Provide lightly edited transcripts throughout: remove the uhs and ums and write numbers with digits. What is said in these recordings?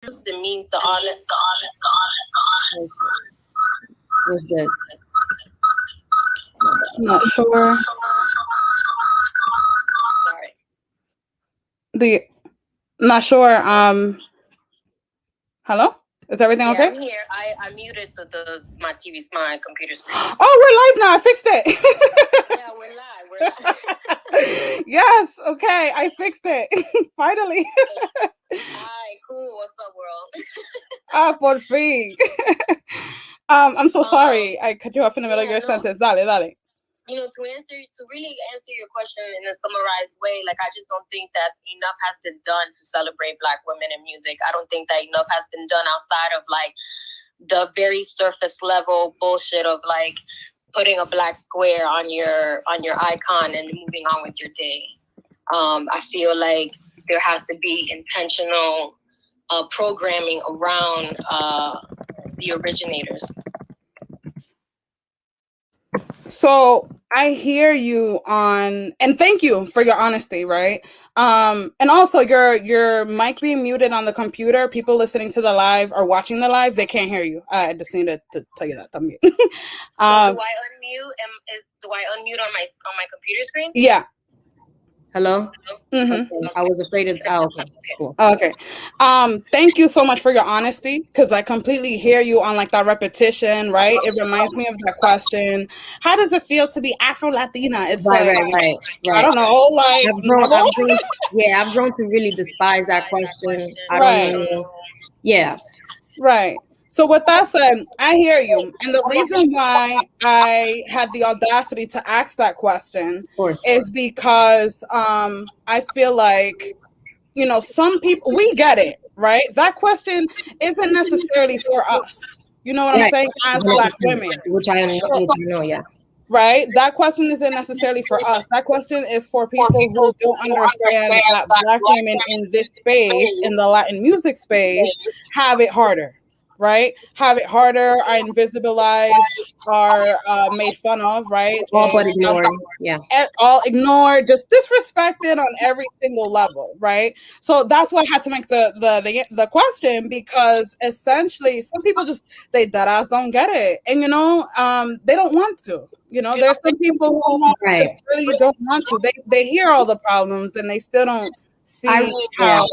It means the honest. What's this? I'm not sure. Sorry. Not sure. Hello? Is everything okay? I'm here. I muted my TV's my computer screen. Oh, we're live now. I fixed it. Yeah, we're live. We're live. Yes. Okay. I fixed it. Finally. Hi, cool. What's up, world? Por fin. I'm so sorry. I cut you off in the middle of your sentence. Dale. To really answer your question in a summarized way, like, I just don't think that enough has been done to celebrate Black women in music. I don't think that enough has been done outside of like the very surface level bullshit of like putting a black square on your icon and moving on with your day. I feel like there has to be intentional programming around the originators. So I hear you on, and thank you for your honesty, right? And also your mic being muted on the computer. People listening to the live or watching the live, they can't hear you. I just need to tell you that. So do I unmute? Do I unmute on my computer screen? Yeah. Hello? Mm-hmm. Okay. I was afraid of. Oh, okay. Cool. Okay. Thank you so much for your honesty, because I completely hear you on like that repetition, right? It reminds me of that question. How does it feel to be Afro-Latina? It's right. I don't know. Like I've grown to really despise that question. I don't know. Yeah. Right. So with that said, I hear you. And the reason why I had the audacity to ask that question is because I feel like, some people, we get it, right? That question isn't necessarily for us. You know what I'm saying? As Black women. Which I know, yeah. Right? That question isn't necessarily for us. That question is for people who don't understand that Black women in this space, in the Latin music space, have it harder. Right? Have it harder, are invisibilized, are made fun of, right? All but ignored. Yeah. All ignored, just disrespected on every single level, right? So that's why I had to make the question, because essentially some people they dead ass don't get it. And they don't want to. There's some people who really don't want to. They hear all the problems and they still don't see how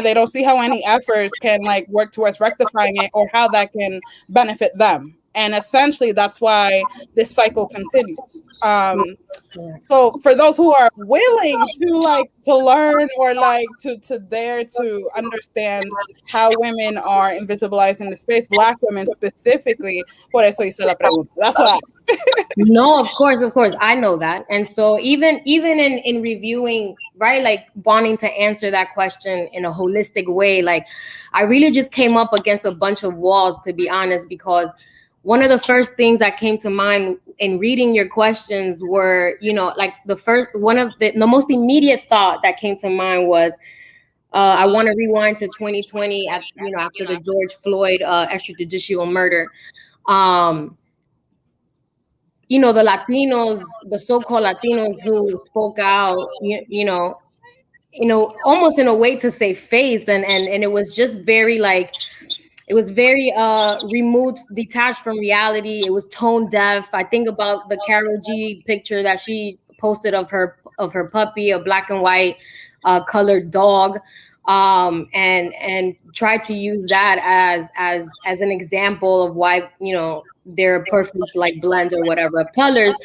they don't see how any efforts can like work towards rectifying it or how that can benefit them. And essentially that's why this cycle continues. So for those who are willing to learn or to dare to understand how women are invisibilized in the space, Black women specifically, por eso hice la pregunta. That's why. No, of course. I know that. And so even in reviewing, right, like wanting to answer that question in a holistic way, like I really just came up against a bunch of walls, to be honest, because one of the first things that came to mind in reading your questions were, like one of the most immediate thought that came to mind was, I want to rewind to 2020 after the George Floyd extrajudicial murder. The Latinos, the so-called Latinos who spoke out, almost in a way to save face, and it was just very like, it was very removed, detached from reality. It was tone deaf. I think about the Karol G picture that she posted of her puppy, a black and white colored dog, and tried to use that as an example of why they're a perfect like blend or whatever of colors.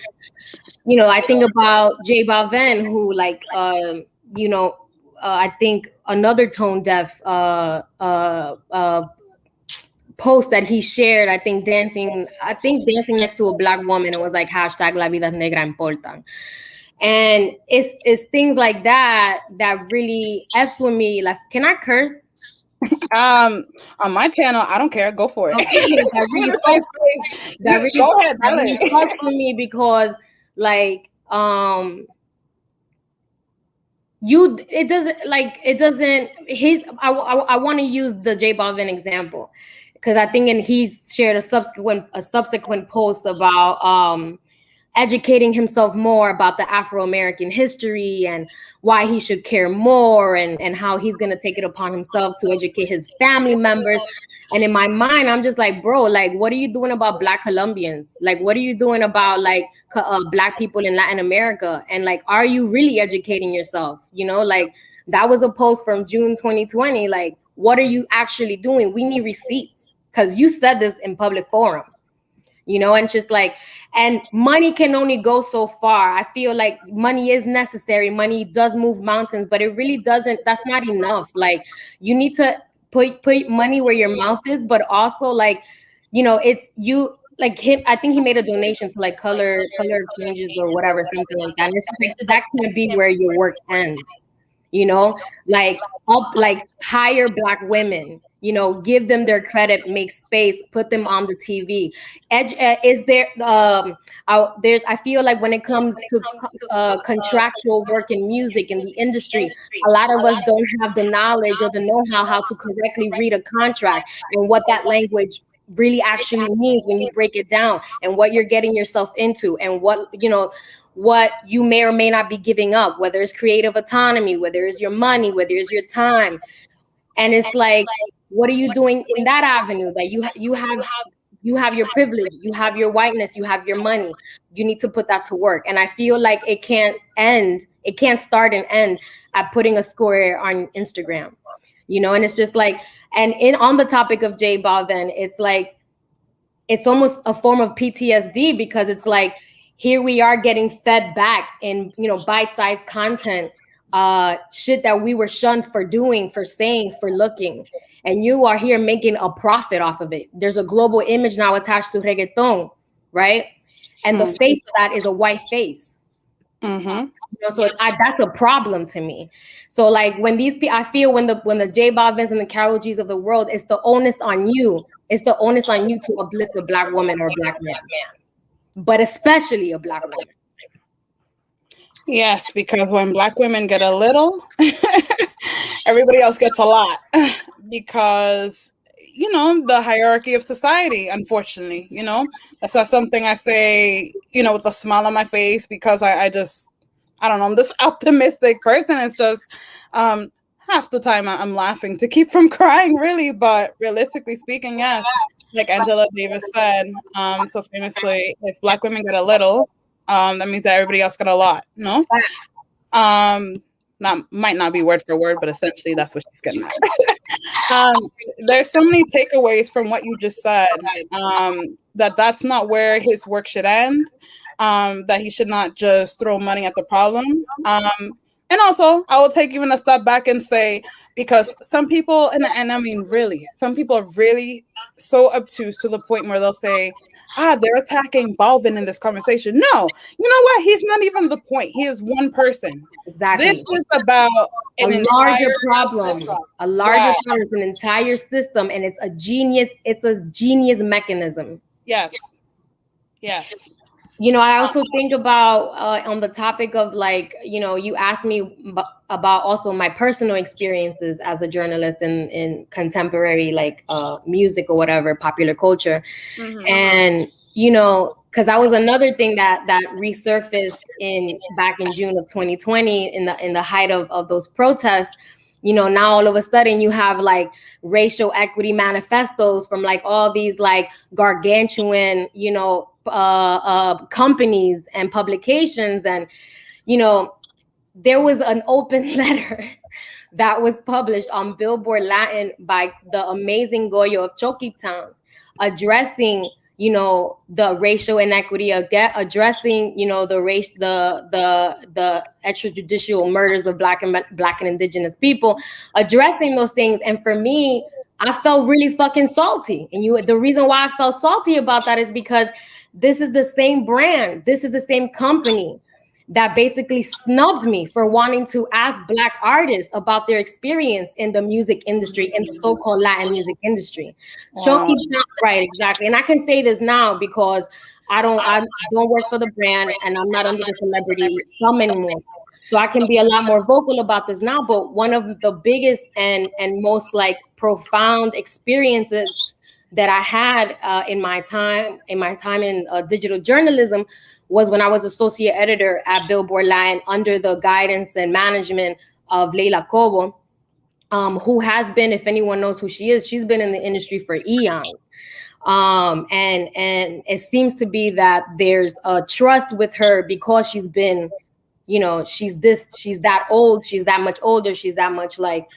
I think about J Balvin, who I think another tone deaf post that he shared, I think dancing next to a black woman, and was like hashtag La vida negra importan. And it's things like that really F's with me. Like, can I curse? On my channel, I don't care. Go for it. Okay, go ahead. That really fucks with me because like I want to use the J Balvin example because I think he's shared a subsequent post about educating himself more about the Afro-American history and why he should care more, and how he's going to take it upon himself to educate his family members. And in my mind, I'm just like, bro, like, what are you doing about Black Colombians? Like, what are you doing about like Black people in Latin America? And like, are you really educating yourself? You know, like, that was a post from June 2020. Like, what are you actually doing? We need receipts, because you said this in public forum. You know, and just like, and money can only go so far. I feel like money is necessary. Money does move mountains, but it really doesn't, that's not enough. Like, you need to put money where your mouth is, but also like, you know, it's you, like him, I think he made a donation to like color changes or whatever, something like that. And it's just like, that can't be where your work ends. You know, like hire Black women, you know, give them their credit, make space, put them on the TV. Is there, I feel like when it comes to contractual work in music in the industry, a lot of us don't have the knowledge or the know-how how to correctly read a contract and what that language really actually means when you break it down, and what you're getting yourself into, and what, you know, what you may or may not be giving up, whether it's creative autonomy, whether it's your money, whether it's your time. And it's like, what are you doing in that avenue? That you have your privilege, you have your whiteness, you have your money. You need to put that to work. And I feel like it can't start and end at putting a square on Instagram. You know, and it's just like, and on the topic of J Balvin, it's like, it's almost a form of PTSD, because it's like, here we are getting fed back in, you know, bite-sized content, shit that we were shunned for doing, for saying, for looking. And you are here making a profit off of it. There's a global image now attached to reggaeton, right? And the face of that is a white face. Mm-hmm. You know, so that's a problem to me. So like, when I feel when the J Balvins and the Karol G's of the world, it's the onus on you. It's the onus on you to uplift a Black woman or a Black man, but especially a Black woman. Yes, because when Black women get a little, everybody else gets a lot, because, you know, the hierarchy of society, unfortunately, you know, that's not something I say, you know, with a smile on my face, because I don't know, I'm this optimistic person. It's just half the time I'm laughing to keep from crying, really. But realistically speaking, yes, like Angela Davis said so famously, if Black women get a little, that means that everybody else got a lot, no? Might not be word for word, but essentially that's what she's getting at. There's so many takeaways from what you just said, that's not where his work should end, that he should not just throw money at the problem. And also, I will take even a step back and say, because some people, and I mean, really, some people are really so obtuse to the point where they'll say, they're attacking Balvin in this conversation. No, you know what? He's not even the point. He is one person. Exactly. This is about a larger problem. A larger problem. It's an entire system, and it's a genius mechanism. Yes. Yes. You know, I also think about on the topic of, like, you know, you asked me about also my personal experiences as a journalist in contemporary, like music or whatever, popular culture. Mm-hmm. And, you know, because that was another thing that resurfaced back in June of 2020 in the height of those protests. You know, now all of a sudden you have like racial equity manifestos from like all these like gargantuan, you know, companies and publications. And, you know, there was an open letter that was published on Billboard Latin by the amazing Goyo of Choqui Town, addressing, you know, the racial inequity, addressing, you know, the extrajudicial murders of Black and Indigenous people, addressing those things. And for me, I felt really fucking salty. And the reason why I felt salty about that is because this is the same brand, this is the same company that basically snubbed me for wanting to ask Black artists about their experience in the music industry, in the so-called Latin music industry. Wow. Right, exactly. And I can say this now because I don't work for the brand, and I'm not under the celebrity thumb anymore. So I can be a lot more vocal about this now. But one of the biggest and most like profound experiences that I had in my time in digital journalism was when I was associate editor at Billboard Latin under the guidance and management of Leila Cobo, who has been, if anyone knows who she is, she's been in the industry for eons. And it seems to be that there's a trust with her because she's been, you know, she's that old, she's that much older, she's that much like,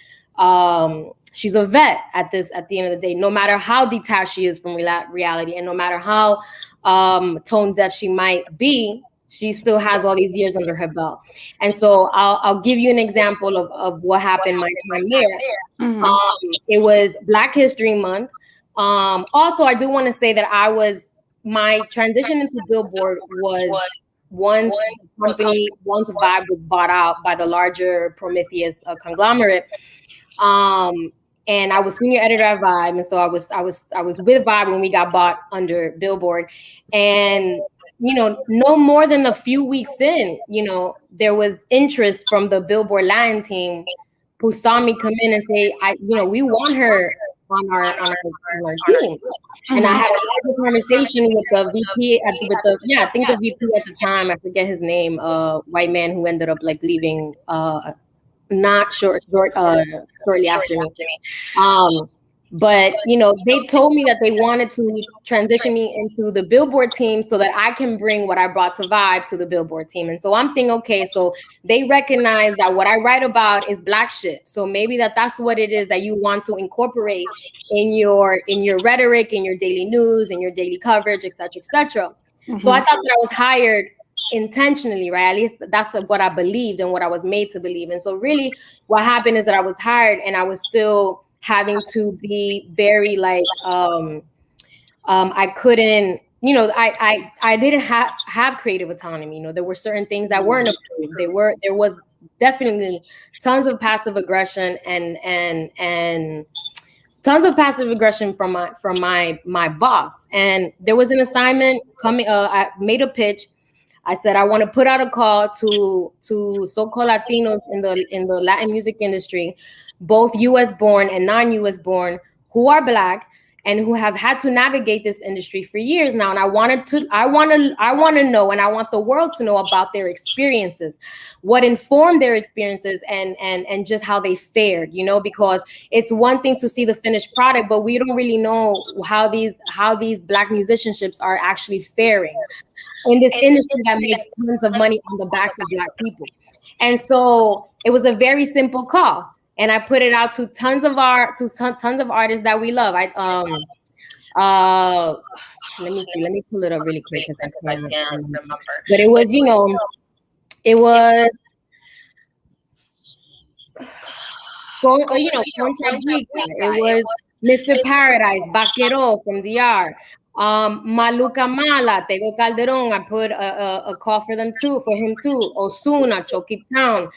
she's a vet at the end of the day, no matter how detached she is from reality, and no matter how tone deaf she might be, she still has all these years under her belt. And so I'll give you an example of what happened my time there. Mm-hmm. It was Black History Month. Also, I do want to say that my transition into Billboard was once Vibe was bought out by the larger Prometheus conglomerate. And I was senior editor at Vibe, and so I was with Vibe when we got bought under Billboard. And you know, no more than a few weeks in, you know, there was interest from the Billboard Latin team who saw me come in and say, we want her on our team. Mm-hmm. And I had a conversation with the VP I think the VP at the time, I forget his name, white man who ended up like leaving shortly after me. But you know, they told me that they wanted to transition me into the Billboard team so that I can bring what I brought to Vibe to the Billboard team. And so I'm thinking, okay, so they recognize that what I write about is Black shit. So maybe that's what it is that you want to incorporate in your rhetoric, in your daily news, in your daily coverage, et cetera, et cetera. Mm-hmm. So I thought that I was hired intentionally, right? At least that's what I believed and what I was made to believe. And so really what happened is that I was hired and I was still having to be very like I couldn't, you know, I didn't have creative autonomy. You know, there were certain things that weren't approved. There was definitely tons of passive aggression and tons of passive aggression from my boss. And there was an assignment coming. I made a pitch. I said I want to put out a call to so-called Latinos in the Latin music industry, both U.S. born and non-U.S. born, who are Black and who have had to navigate this industry for years now. And I want to know, and I want the world to know about their experiences, what informed their experiences, and just how they fared. You know, because it's one thing to see the finished product, but we don't really know how these Black musicianships are actually faring in this industry that makes tons of money on the backs of Black people. And so it was a very simple call. And I put it out to tons of artists that we love. Let me see. Let me pull it up really quick because I can't remember. But it was, it was Mr. Paradise, Vaquero from DR. Maluca Mala, Tego Calderon. I put a call for him too. Osuna, Choki Town.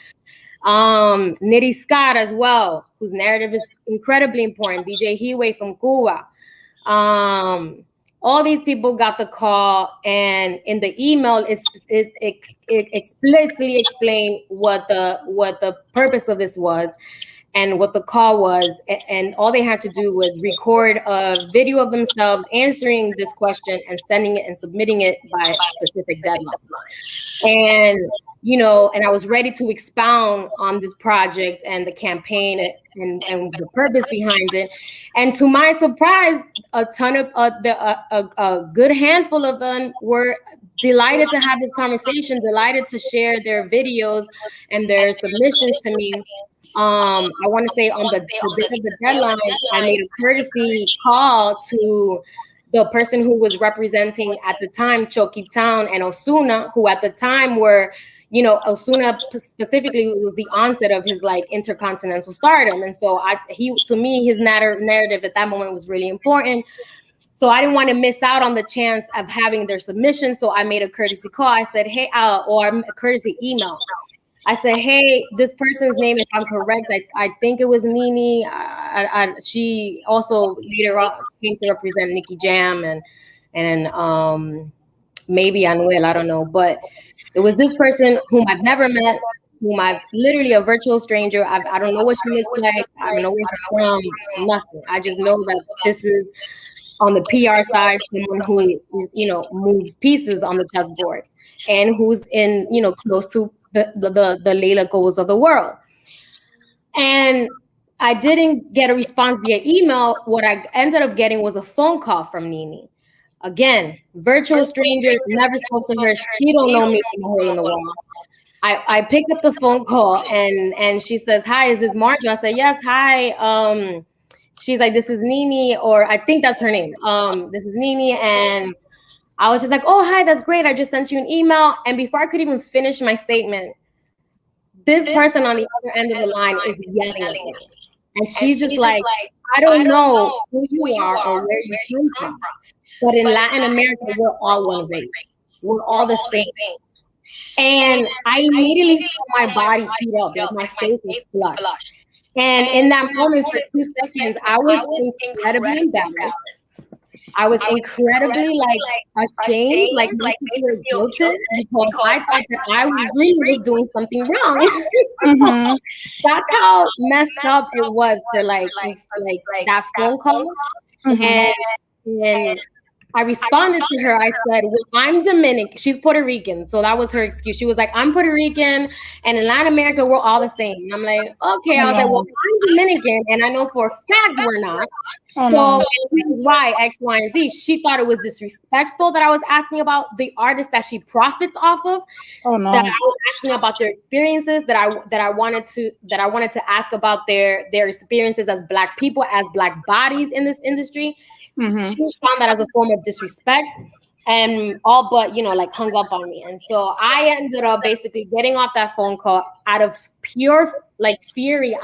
Nitty Scott as well, whose narrative is incredibly important. DJ Hiway from Cuba. All these people got the call, and in the email, it explicitly explained what the purpose of this was and what the call was. And all they had to do was record a video of themselves answering this question and sending it and submitting it by a specific deadline. And and I was ready to expound on this project and the campaign and the purpose behind it. And to my surprise, a ton of a good handful of them were delighted to have this conversation, delighted to share their videos and their submissions to me. I want to say on the day of the deadline, I made a courtesy call to the person who was representing at the time Choki Town and Osuna, who at the time were, Osuna specifically was the onset of his like intercontinental stardom. And so to me, his narrative at that moment was really important. So I didn't want to miss out on the chance of having their submission. So I made a courtesy call. I said, hey, or a courtesy email. I said, hey, this person's name, if I'm correct, I think it was Nini. She also later on came to represent Nicky Jam and maybe Anuel, I don't know. But it was this person whom I've never met, whom I've literally a virtual stranger. I don't know what she looks like. I don't know where she's from, nothing. I just know that this is on the PR side, someone who is, moves pieces on the chessboard and who's in, close to the Layla goals of the world. And I didn't get a response via email. What I ended up getting was a phone call from Nini. Again, virtual strangers, never spoke to her. She don't know me from a hole in the wall. I pick up the phone call and she says, "Hi, is this Marjua?" I say, "Yes, hi." She's like, "This is Nini," or I think that's her name. This is Nini. And I was just like, "Oh, hi, that's great. I just sent you an email." And before I could even finish my statement, this person on the other end of the line is yelling at me. And she's just like, "I don't know who you are or where you come from, but in Latin America, we're all one race. We're all the same." And I immediately felt my body heat up, like my face was flushed. And in that moment, for 2 seconds, I was incredibly embarrassed. I was incredibly ashamed, basically guilted, because I thought that I really was doing something wrong. Mm-hmm. That's how messed up it was for that phone call. Mm-hmm. And I responded to her. I said, "Well, I'm Dominican." She's Puerto Rican. So that was her excuse. She was like, "I'm Puerto Rican, and in Latin America, we're all the same." And I'm like, "Okay." I was like, "Well, I'm Dominican, and I know for a fact we're not. So this is why X, Y, and Z." She thought it was disrespectful that I was asking about the artists that she profits off of. Oh no. That I was asking about their experiences. That I wanted to ask about their experiences as Black people, as Black bodies in this industry. Mm-hmm. She found that as a form of disrespect, and all but hung up on me. And so I ended up basically getting off that phone call out of pure fury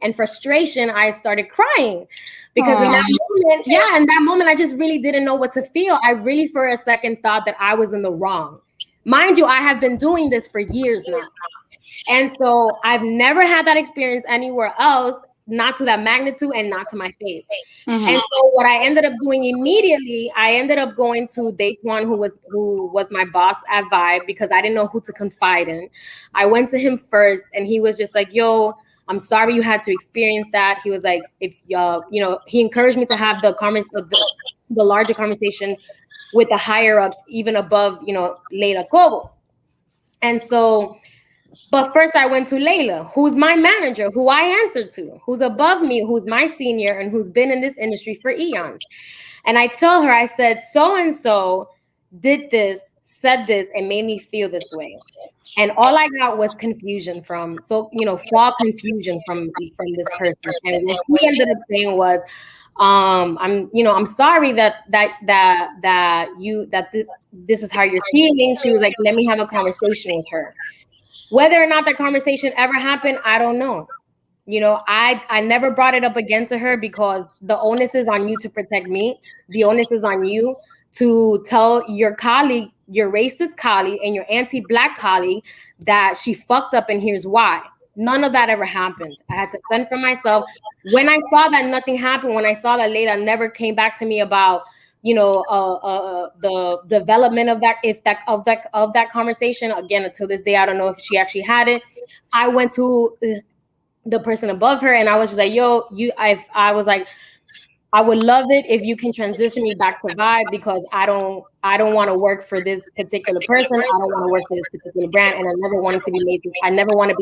and frustration. I started crying because in that moment I just really didn't know what to feel. I really for a second thought that I was in the wrong. Mind you, I have been doing this for years now, and so I've never had that experience anywhere else, not to that magnitude and not to my face. Mm-hmm. And so what I ended up doing immediately, I ended up going to Dayton, who was my boss at Vibe, because I didn't know who to confide in. I went to him first, and he was just like, "Yo, I'm sorry you had to experience that." He was like, "If he encouraged me to have the larger conversation with the higher ups, even above Leila Cobo." And so, but first I went to Layla, who's my manager, who I answer to, who's above me, who's my senior, and who's been in this industry for eons. And I tell her, I said, "So-and-so did this, said this, and made me feel this way." And all I got was confusion from this person. And what she ended up saying was, I'm sorry that this is how you're feeling." She was like, "Let me have a conversation with her." Whether or not that conversation ever happened, I don't know. I never brought it up again to her, because the onus is on you to protect me. The onus is on you to tell your colleague, your racist colleague and your anti-Black colleague, that she fucked up and here's why. None of that ever happened. I had to fend for myself. When I saw that nothing happened, when I saw that Leila never came back to me about the development of that conversation, again, until this day, I don't know if she actually had it. I went to the person above her, and I was just like, "Yo, I was like, I would love it if you can transition me back to Vibe, because I don't want to work for this particular person. I don't want to work for this particular brand, and I never want to be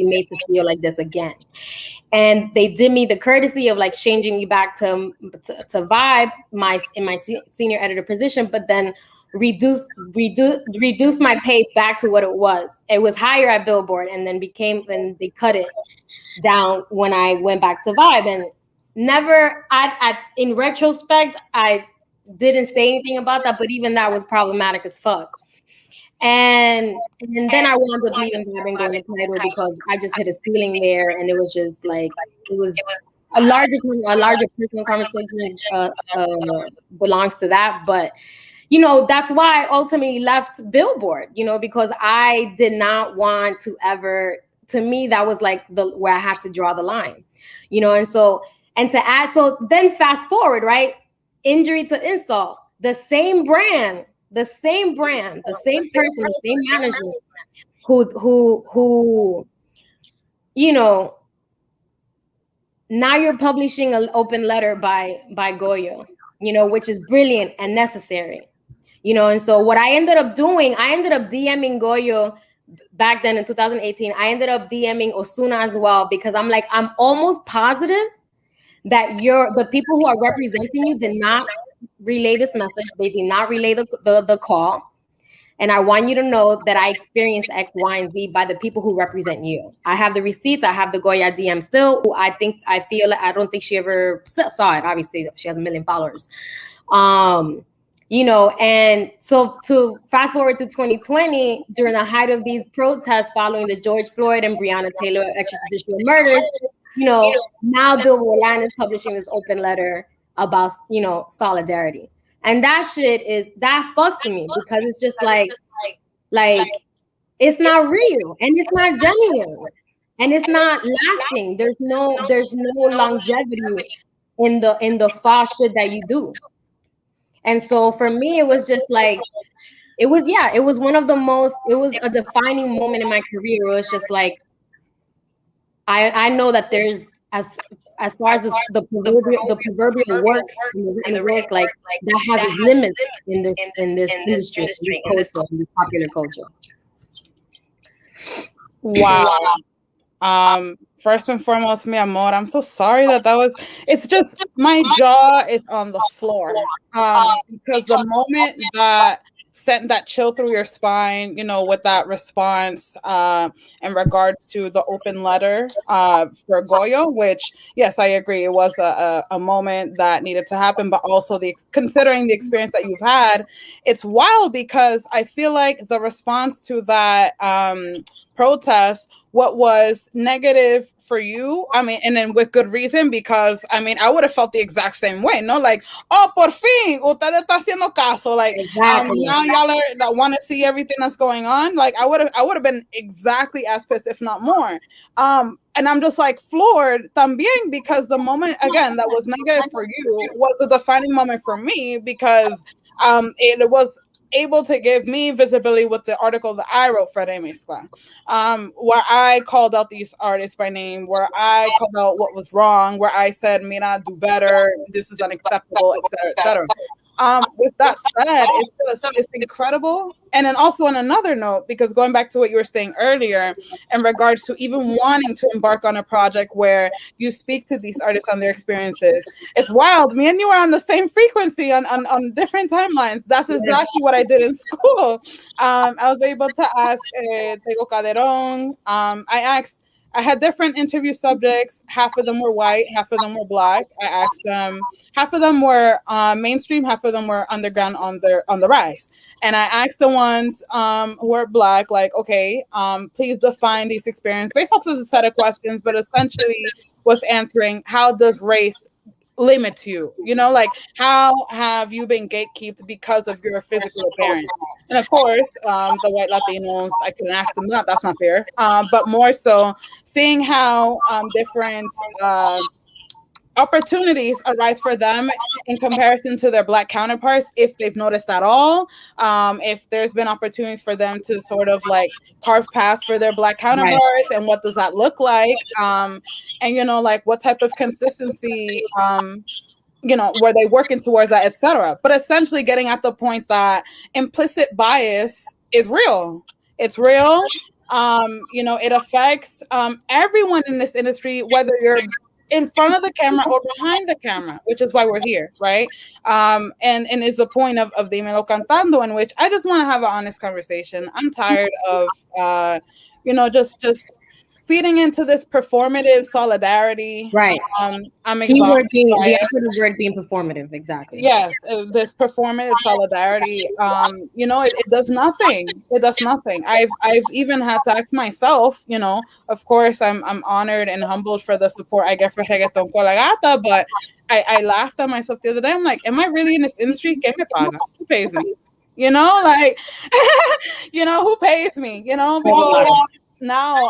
made to feel like this again." And they did me the courtesy of changing me back to Vibe, in my senior editor position, but then reduce my pay back to what it was. It was higher at Billboard, and then they cut it down when I went back to Vibe. And in retrospect, I didn't say anything about that, but even that was problematic as fuck. And then I wound up leaving Vibe and going to Curator, because I just hit a ceiling there, and it was just it was a larger personal conversation belongs to that. But that's why I ultimately left Billboard, because I did not want to ever. To me, that was where I had to draw the line, and so. And to add, so then fast forward, right? Injury to insult. The same brand, the same person, the same manager who now you're publishing an open letter by Goyo. which is brilliant and necessary. And so what I ended up doing, I ended up DMing Goyo back then in 2018. I ended up DMing Osuna as well, because I'm like, I'm almost positive that the people who are representing you did not relay this message. They did not relay the call. And I want you to know that I experienced X, Y, and Z by the people who represent you. I have the receipts. I have the Goya DM still. Who I don't think she ever saw it. Obviously, she has 1 million followers. And so to fast forward to 2020, during the height of these protests following the George Floyd and Breonna Taylor extrajudicial murders, now Billboard Line is publishing this open letter about, solidarity. And that fucks with me, because it's just like it's not real, and it's not genuine, and it's not lasting. There's no longevity in the false shit that you do. And so for me, it was just like, it was a defining moment in my career. It was just like, I know that there's, as far as the proverbial work and the work, like, that has its limits in this industry, in this popular culture. Wow. First and foremost, mi amor, I'm so sorry that was. It's just my jaw is on the floor, because the moment that sent that chill through your spine, with that response in regards to the open letter for Goyo, which, yes, I agree, it was a moment that needed to happen, but also considering the experience that you've had, it's wild, because I feel like the response to that protest, what was negative for you, and then with good reason, because I would have felt the exact same way, no? Like, oh, por fin, usted está haciendo caso, like, exactly. Now y'all want to see everything that's going on. Like, I would have been exactly as pissed, if not more. And I'm just like floored también, because the moment, again, that was negative for you was a defining moment for me, because it was able to give me visibility with the article that I wrote for Remezcla, where I called out these artists by name, where I called out what was wrong, where I said, Mira, do better, this is unacceptable, etc., etc. With that said, it's incredible. And then also on another note, because going back to what you were saying earlier, in regards to even wanting to embark on a project where you speak to these artists on their experiences, it's wild. Me and you are on the same frequency on different timelines. That's exactly what I did in school. I was able to ask Tego Calderon. I had different interview subjects. Half of them were white, half of them were black. I asked them, half of them were mainstream, half of them were underground on the rise. And I asked the ones who were black, like, okay, please define these experiences based off of a set of questions, but essentially was answering, how does race limit you? Like, how have you been gatekept because of your physical appearance? And of course, the white Latinos, I couldn't ask them that. That's not fair. But more so, seeing how different opportunities arise for them in comparison to their black counterparts, if they've noticed at all, if there's been opportunities for them to sort of like carve paths for their black counterparts, right, and what does that look like, and like what type of consistency were they working towards that, etc. But essentially getting at the point that implicit bias is real. It's real. It affects everyone in this industry, whether you're in front of the camera or behind the camera, which is why we're here, right? And is the point of Dimelo Cantando, in which I just want to have an honest conversation. I'm tired of just feeding into this performative solidarity. Right. I'm exhausted. The operative word being performative, exactly. Yes, this performative solidarity. It does nothing. It does nothing. I've even had to ask myself. Of course, I'm honored and humbled for the support I get for Reggaeton con la Gata, but I laughed at myself the other day. I'm like, am I really in this industry? ¿Qué me paga? Who pays me? Like, who pays me? Because now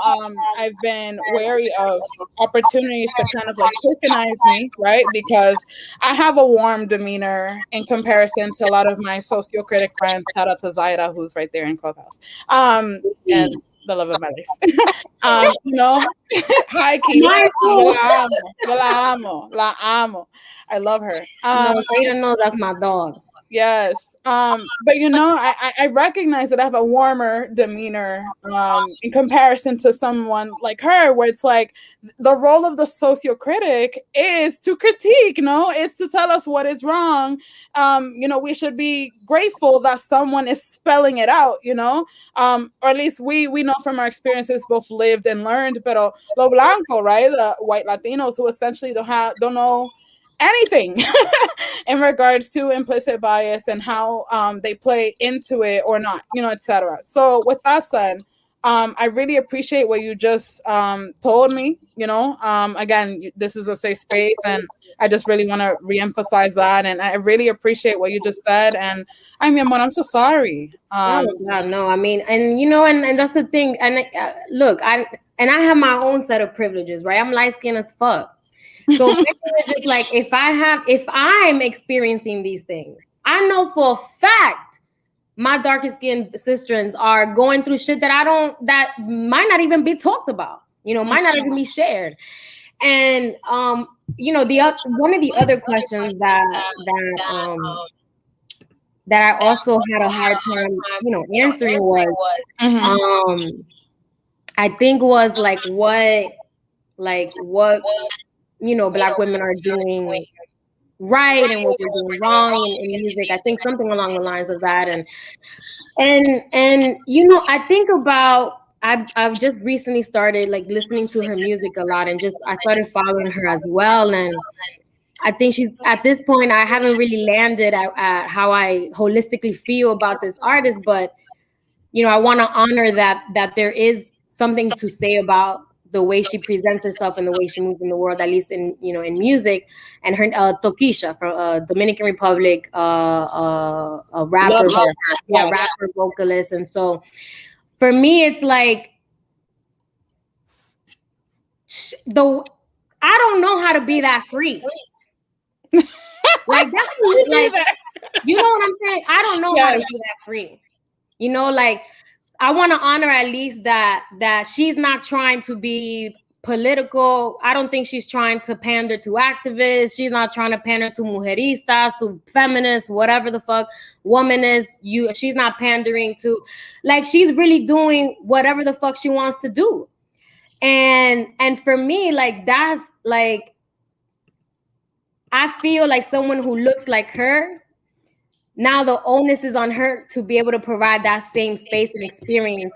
I've been wary of opportunities to kind of like tokenize me, right? Because I have a warm demeanor in comparison to a lot of my sociocritic friends. Shout out to Zaira, who's right there in Clubhouse. And the love of my life. You know, hi Keisha. Mine Yo too. la amo. Yo la amo. La amo. I love her. No, Zayda knows that's my dog. Yes. But you know, I recognize that I have a warmer demeanor in comparison to someone like her, where it's like the role of the sociocritic is to critique, no, is to tell us what is wrong. You know, we should be grateful that someone is spelling it out, you know, or at least we know from our experiences, both lived and learned. Pero lo blanco, right? The white Latinos who essentially don't know anything in regards to implicit bias and how they play into it or not, you know, etc. So with that said, I really appreciate what you just told me, you know. Again, this is a safe space, and I just really want to reemphasize that, and I really appreciate what you just said. And I mean, I'm so sorry. Oh God, no. I mean, and you know, and that's the thing. And look, I have my own set of privileges, right? I'm light skinned as fuck. So my thing is just like if I'm experiencing these things, I know for a fact my darker skinned sisters are going through shit that might not even be talked about, you know, might not even be shared. And you know, one of the other questions that I also had a hard time, you know, answering was I think was like what you know, Black women are doing right and what we're doing wrong in music. I think something along the lines of that. And you know, I think about I've just recently started like listening to her music a lot, and just I started following her as well. And I think she's at this point, I haven't really landed at how I holistically feel about this artist, but you know, I want to honor that there is something to say about the way she presents herself and the way she moves in the world, at least in, you know, in music. And her Tokisha from Dominican Republic, a rapper, rapper, vocalist. And so for me, it's like I don't know how to be that free. Like that's like, you know what I'm saying? I don't know how to be that free. You know, like I want to honor at least that she's not trying to be political. I don't think she's trying to pander to activists. She's not trying to pander to mujeristas, to feminists, whatever the fuck woman is. She's not pandering to, like, she's really doing whatever the fuck she wants to do. And for me, like, that's like, I feel like someone who looks like her, now the onus is on her to be able to provide that same space and experience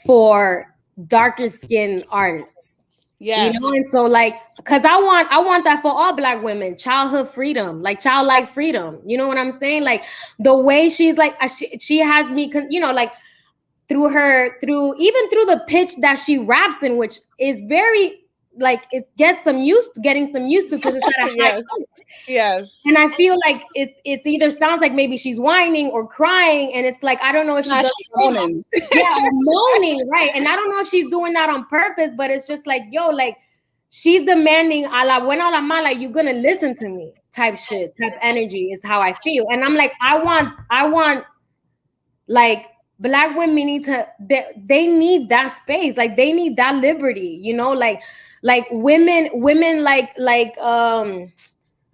for darker skinned artists. Yes. You know, and so like, because I want that for all Black women, childhood freedom, like childlike freedom. You know what I'm saying? Like the way she's like, she has me, you know, like through even through the pitch that she raps in, which is very, like, it gets getting some used to because it's at a high pitch. Yes. And I feel like it's either sounds like maybe she's whining or crying, and it's like I don't know if she's moaning. Yeah, or moaning, right? And I don't know if she's doing that on purpose, but it's just like, yo, like she's demanding a la buena o la mala, you're gonna listen to me type shit, type energy is how I feel. And I'm like, I want like Black women need to, they need that space, like they need that liberty, you know, like women like let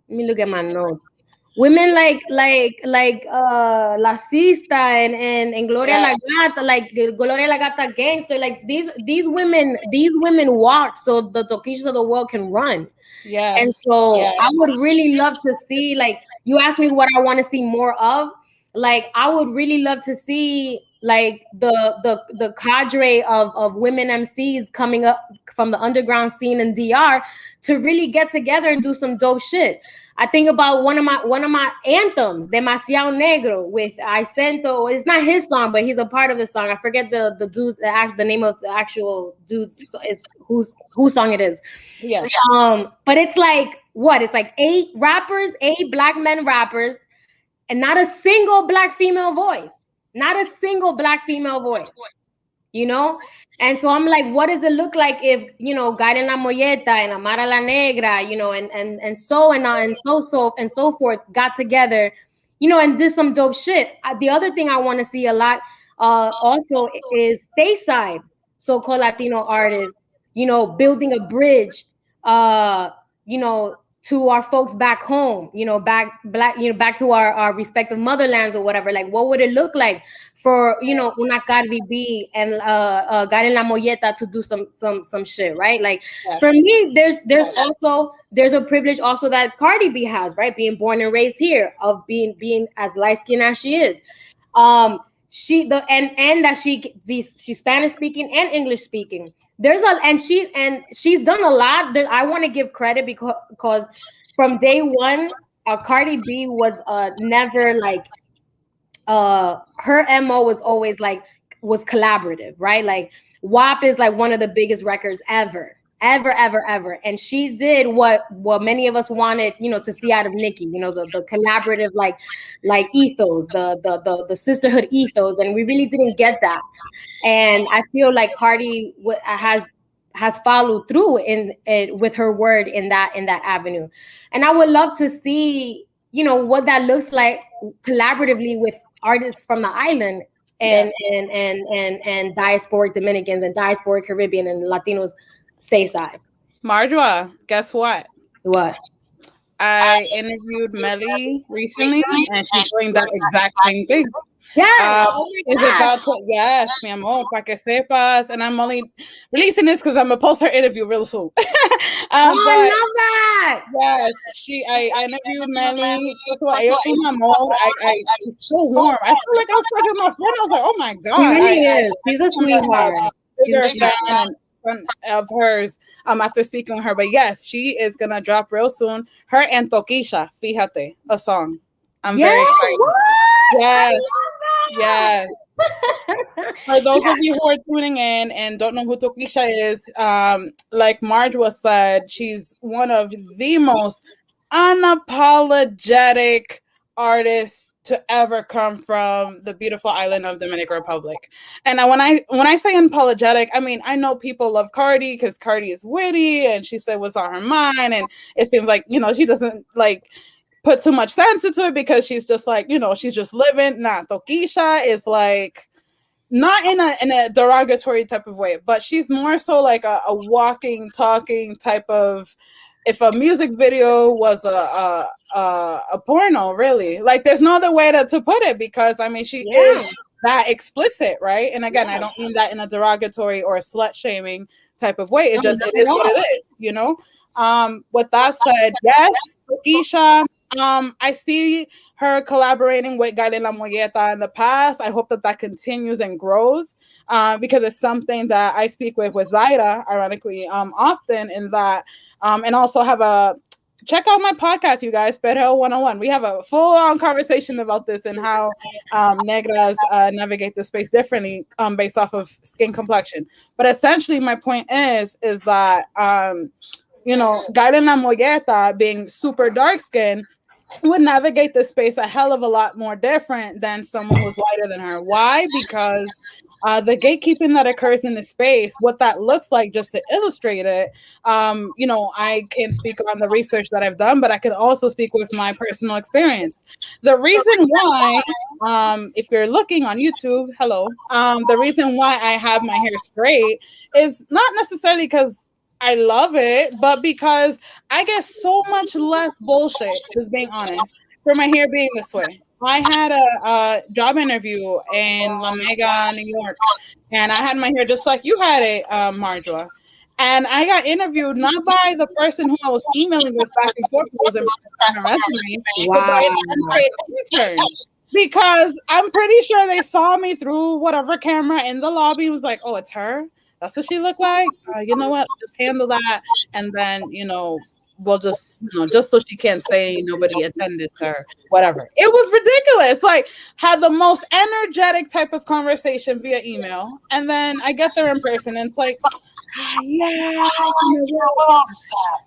me look at my notes. Women like La Sista and Gloria La Gata, like Gloria La Gata Gangster, like these women walk so the Tokishas of the world can run. Yes. And so I would really love to see, like, you asked me what I want to see more of. Like, I would really love to see like the cadre of women MCs coming up from the underground scene in DR to really get together and do some dope shit. I think about one of my anthems, Demasiado Negro, with Icento. It's not his song, but he's a part of the song. I forget the dude's the name of the actual dude's is whose song it is. Yeah. But it's like what? It's like 8 Black men rappers, and not a single Black female voice. Not a single Black female voice, you know? And so I'm like, what does it look like if, you know, Garen La Molleta and Amara La Negra, you know, and so and on and so forth got together, you know, and did some dope shit. The other thing I want to see a lot also is Stateside. so-called Latino artists, building a bridge, to our folks back home, back to our respective motherlands or whatever. Like, what would it look like for una Cardi B and Garen La Molleta to do some shit, right? Like, for me, there's a privilege also that Cardi B has, right? Being born and raised here, of being as light skinned as she is. She's Spanish speaking and English speaking. She's done a lot. That I want to give credit because from day one, Cardi B was never like her MO was always like was collaborative, right? Like WAP is like one of the biggest records ever. And she did what many of us wanted, to see out of Nicki, the collaborative like ethos, the sisterhood ethos, and we really didn't get that. And I feel like Cardi has followed through with her word in that avenue. And I would love to see, what that looks like collaboratively with artists from the island and diasporic Dominicans and diasporic Caribbean and Latinos stateside. Marjua, guess what? What? I interviewed Melly recently, and she's doing that exact same thing. Yes. Is about to, yes, mi amor, para que sepas. And I'm only releasing this because I'm gonna post her interview real soon. I love that. Yes, I interviewed Melly. It's so warm. I feel like I was stuck in my phone. I was like, oh my god. She really is. She's a sweetheart. Bigger fan of hers after speaking with her. But yes, she is gonna drop real soon. Her and Toquisha, Fíjate, a song. I'm very excited. What? Yes. For those of you who are tuning in and don't know who Toquisha is, like Marjua said, she's one of the most unapologetic artists to ever come from the beautiful island of Dominican Republic. And when I say unapologetic, I mean, I know people love Cardi because Cardi is witty and she said what's on her mind, and it seems like, she doesn't like put too much sense into it because she's just like, she's just living. Nah, Toquisha is like not in a derogatory type of way, but she's more so like a walking, talking type of. If a music video was a porno, really, like there's no other way to put it, because I mean she is that explicit, right? And again, I don't mean that in a derogatory or a slut shaming type of way. It is what it is, With that said, yes, Toquisha. I see her collaborating with Gata La Molleta in the past. I hope that continues and grows, because it's something that I speak with Zaida, ironically, often in that, and also check out my podcast, you guys, Perreo 101. We have a full-on conversation about this and how Negras navigate the space differently based off of skin complexion. But essentially, my point is that, Gata La Molleta, being super dark-skinned, would navigate the space a hell of a lot more different than someone who's lighter than her. Why? Because the gatekeeping that occurs in the space, what that looks like, just to illustrate it, I can speak on the research that I've done, but I can also speak with my personal experience. The reason why, if you're looking on YouTube, hello, the reason why I have my hair straight is not necessarily because I love it, but because I get so much less bullshit, just being honest, for my hair being this way. I had a job interview in La Mega, New York, and I had my hair just like you had it, Marjua. And I got interviewed not by the person who I was emailing with back and forth, who was impressed my resume, but by an unpaid intern. Because I'm pretty sure they saw me through whatever camera in the lobby and was like, oh, it's her? That's what she looked like. You know what? Just handle that, and then we'll just just so she can't say nobody attended to her. Whatever. It was ridiculous. Like, had the most energetic type of conversation via email, and then I get there in person, and it's like,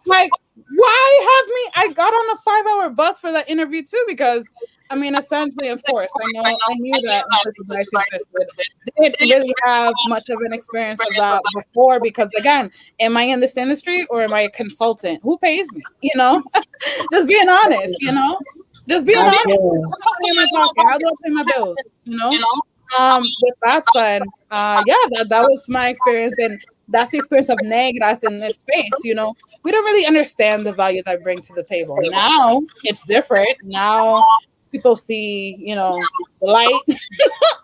like, why have me? I got on a 5-hour bus for that interview too, because I mean, essentially, of course, I knew that bias existed. Didn't really have much of an experience of that before, because again, am I in this industry or am I a consultant? Who pays me? Just being honest. Just being honest. How do I pay my bills? With that said, yeah, that was my experience, and that's the experience of Negras in this space. You know, we don't really understand the value that I bring to the table. Now it's different. Now people see, you know, the light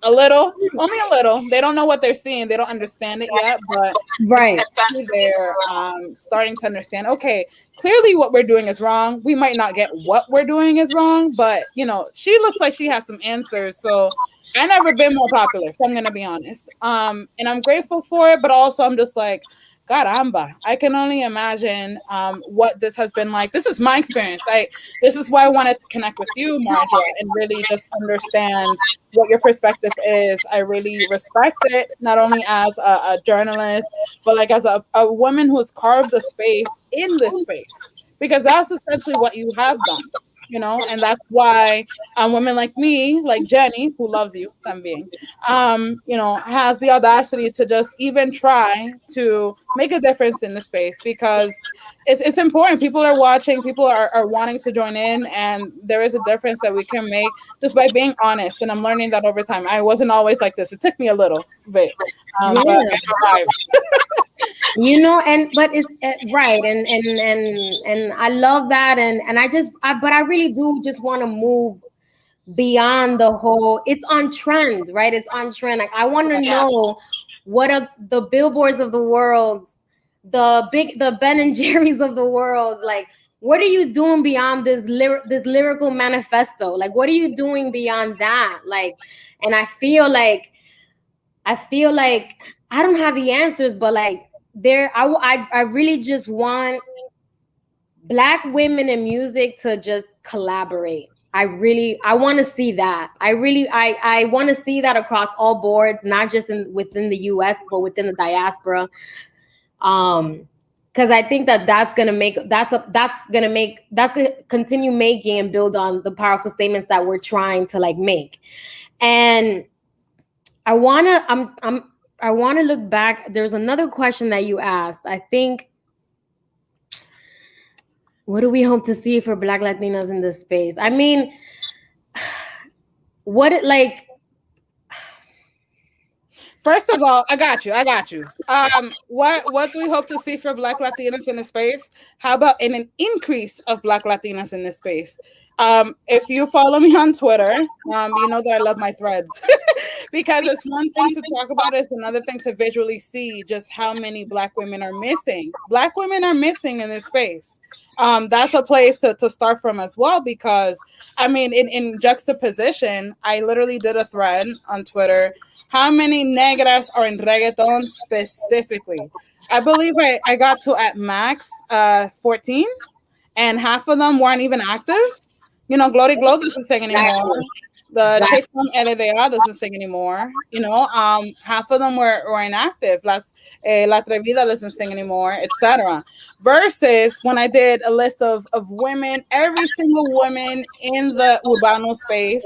a little, only a little. They don't know what they're seeing. They don't understand it yet, but Right. essentially they're starting to understand. Okay, clearly what we're doing is wrong. We might not get what we're doing is wrong, but you know, she looks like she has some answers. So I never been more popular, if I'm gonna be honest. And I'm grateful for it, but also I'm just like, caramba, I can only imagine what this has been like. This is my experience. This is why I wanted to connect with you, Marjua, and really just understand what your perspective is. I really respect it, not only as a journalist, but like as a woman who's carved a space in this space, because that's essentially what you have done. You know, and that's why women like me, like Jenny, who loves you, también, you know, has the audacity to just even try to make a difference in the space, because it's important. People are watching, people are wanting to join in, and there is a difference that we can make just by being honest. And I'm learning that over time. I wasn't always like this. It took me a little bit, but I survived. You know, and but it's right, and I love that, and but I really do just want to move beyond the whole. It's on trend, right? It's on trend. Like I want to know what are the billboards of the world, the Ben and Jerry's of the world, like. What are you doing beyond this lyrical manifesto? Like, what are you doing beyond that? Like, and I feel like I don't have the answers, but like I really just want Black women in music to just collaborate. I want to see that. I want to see that across all boards, not just within the US, but within the diaspora. Because I think that's gonna continue making and build on the powerful statements that we're trying to like make. And I wanna look back. There's another question that you asked. I think, what do we hope to see for Black Latinas in this space? I mean, First of all, I got you. What do we hope to see for Black Latinas in the space? How about an increase of Black Latinas in this space? If you follow me on Twitter, you know that I love my threads. Because it's one thing to talk about, it's another thing to visually see just how many Black women are missing. Black women are missing in this space. That's a place to start from as well, because I mean, in juxtaposition, I literally did a thread on Twitter. How many negras are in reggaeton specifically? I believe I got to at max 14, and half of them weren't even active. You know, Glory Glow doesn't sing anymore. The chick from LDA doesn't sing anymore. You know, half of them were inactive. La Atrevida doesn't sing anymore, etc. Versus when I did a list of women, every single woman in the urbano space,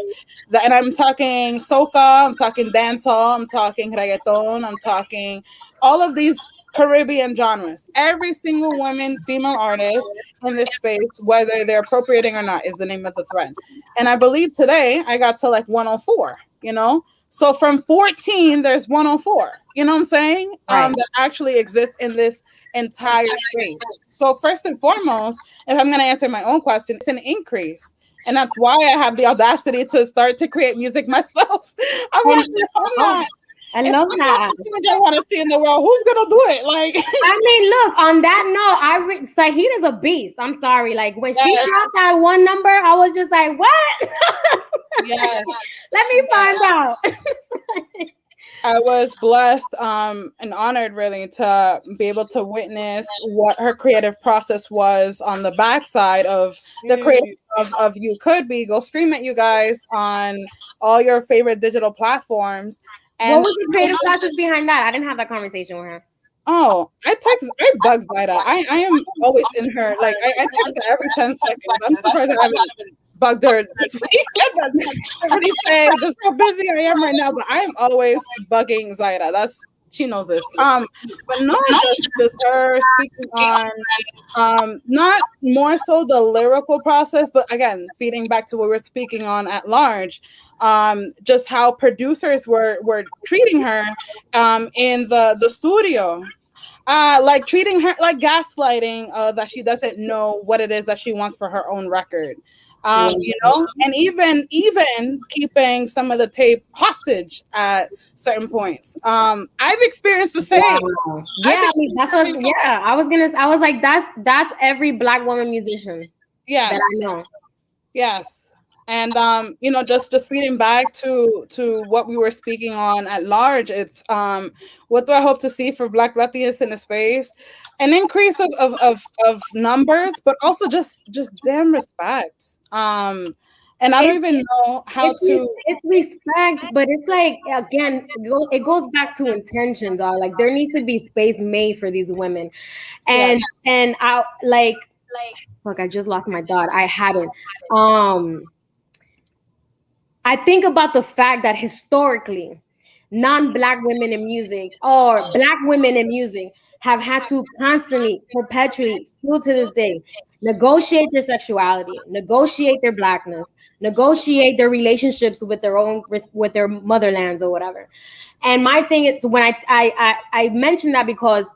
and I'm talking soca, I'm talking dancehall, I'm talking reggaeton, I'm talking all of these Caribbean genres. Every single woman, female artist in this space, whether they're appropriating or not, is the name of the thread. And I believe today I got to like 104, you know? So from 14, there's 104, you know what I'm saying? Right. That actually exists in this entire space. So first and foremost, if I'm going to answer my own question, it's an increase. And that's why I have the audacity to start to create music myself. I'm not. I love that. I want to see in the world. Who's gonna do it? Like, I mean, look. On that note, Sahida's a beast. I'm sorry. Like when she dropped that one number, I was just like, "What?" Yes. Let me find out. I was blessed and honored, really, to be able to witness what her creative process was on the backside of the creative of You Could Be. Go stream it, you guys, on all your favorite digital platforms. And what was the creative process behind that? I didn't have that conversation with her. Oh, I bug Zida. I am always in her. Like I text her every 10 seconds. I'm surprised I haven't bugged her this week. Everybody say just how busy I am right now, but I am always bugging Zida. She knows this. But not just her speaking on not more so the lyrical process, but again, feeding back to what we're speaking on at large, just how producers were treating her in the studio, like treating her like gaslighting, that she doesn't know what it is that she wants for her own record. You know, and even keeping some of the tape hostage at certain points. I've experienced the same. Wow. Yeah, I mean, that's what. Yeah, I was like, that's every Black woman musician Yes. that I know. Yes. And you know, just feeding back to what we were speaking on at large, it's what do I hope to see for Black Latinos in the space? An increase of numbers, but also just damn respect. And I don't even know how to. It's respect, but it's like, again, it goes back to intentions. Are like, there needs to be space made for these women, and I like, fuck, I just lost my thought. I had it. I think about the fact that historically, non-Black women in music or Black women in music have had to constantly, perpetually, still to this day, negotiate their sexuality, negotiate their Blackness, negotiate their relationships with their own, with their motherlands or whatever. And my thing is, when I mention that because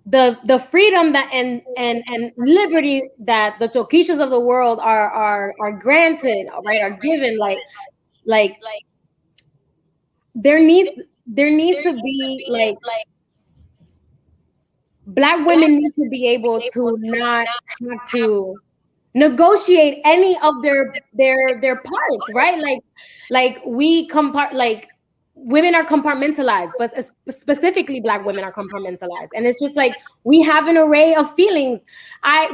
the freedom that and liberty that the Tokishas of the world are granted, right, are given, like there needs to be like, Black women need to be able to not have to negotiate any of their parts, right? Like we compart, like women are compartmentalized, but specifically Black women are compartmentalized, and it's just like we have an array of feelings.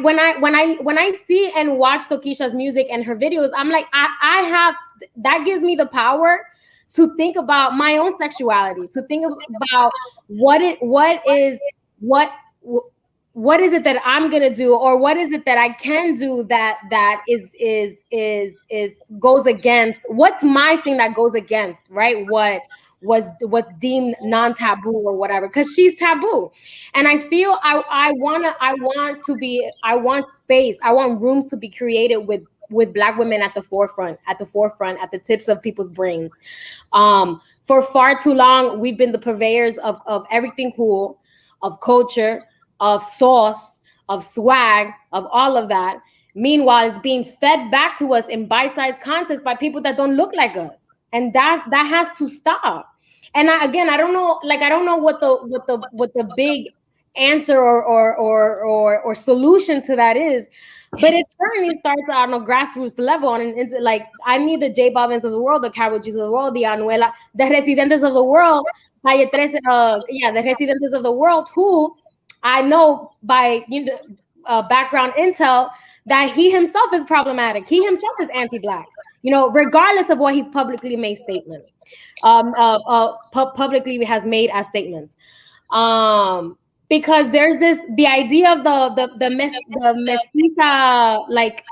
When I see and watch Tokisha's music and her videos, I'm like, I have, that gives me the power to think about my own sexuality, to think about what what is it that I'm gonna do, or what is it that I can do that is goes against, what's my thing that goes against, right, what's deemed non-taboo or whatever, because she's taboo. And I feel I want space, I want rooms to be created with Black women at the forefront, at the tips of people's brains. For far too long, we've been the purveyors of everything cool, of culture, of sauce, of swag, of all of that. Meanwhile, it's being fed back to us in bite-sized contests by people that don't look like us, and that has to stop. And I don't know, like, I don't know what the big answer or solution to that is, but it certainly starts on a grassroots level. And it's like, I need the J Balvins of the world, the Karol G's of the world, the Anuela, the Residentes of the world, the Residentes of the world, who I know by background intel that he himself is problematic. He himself is anti-Black, regardless of what he's publicly made statement, publicly has made as statements. Because there's the idea of the mestiza, like,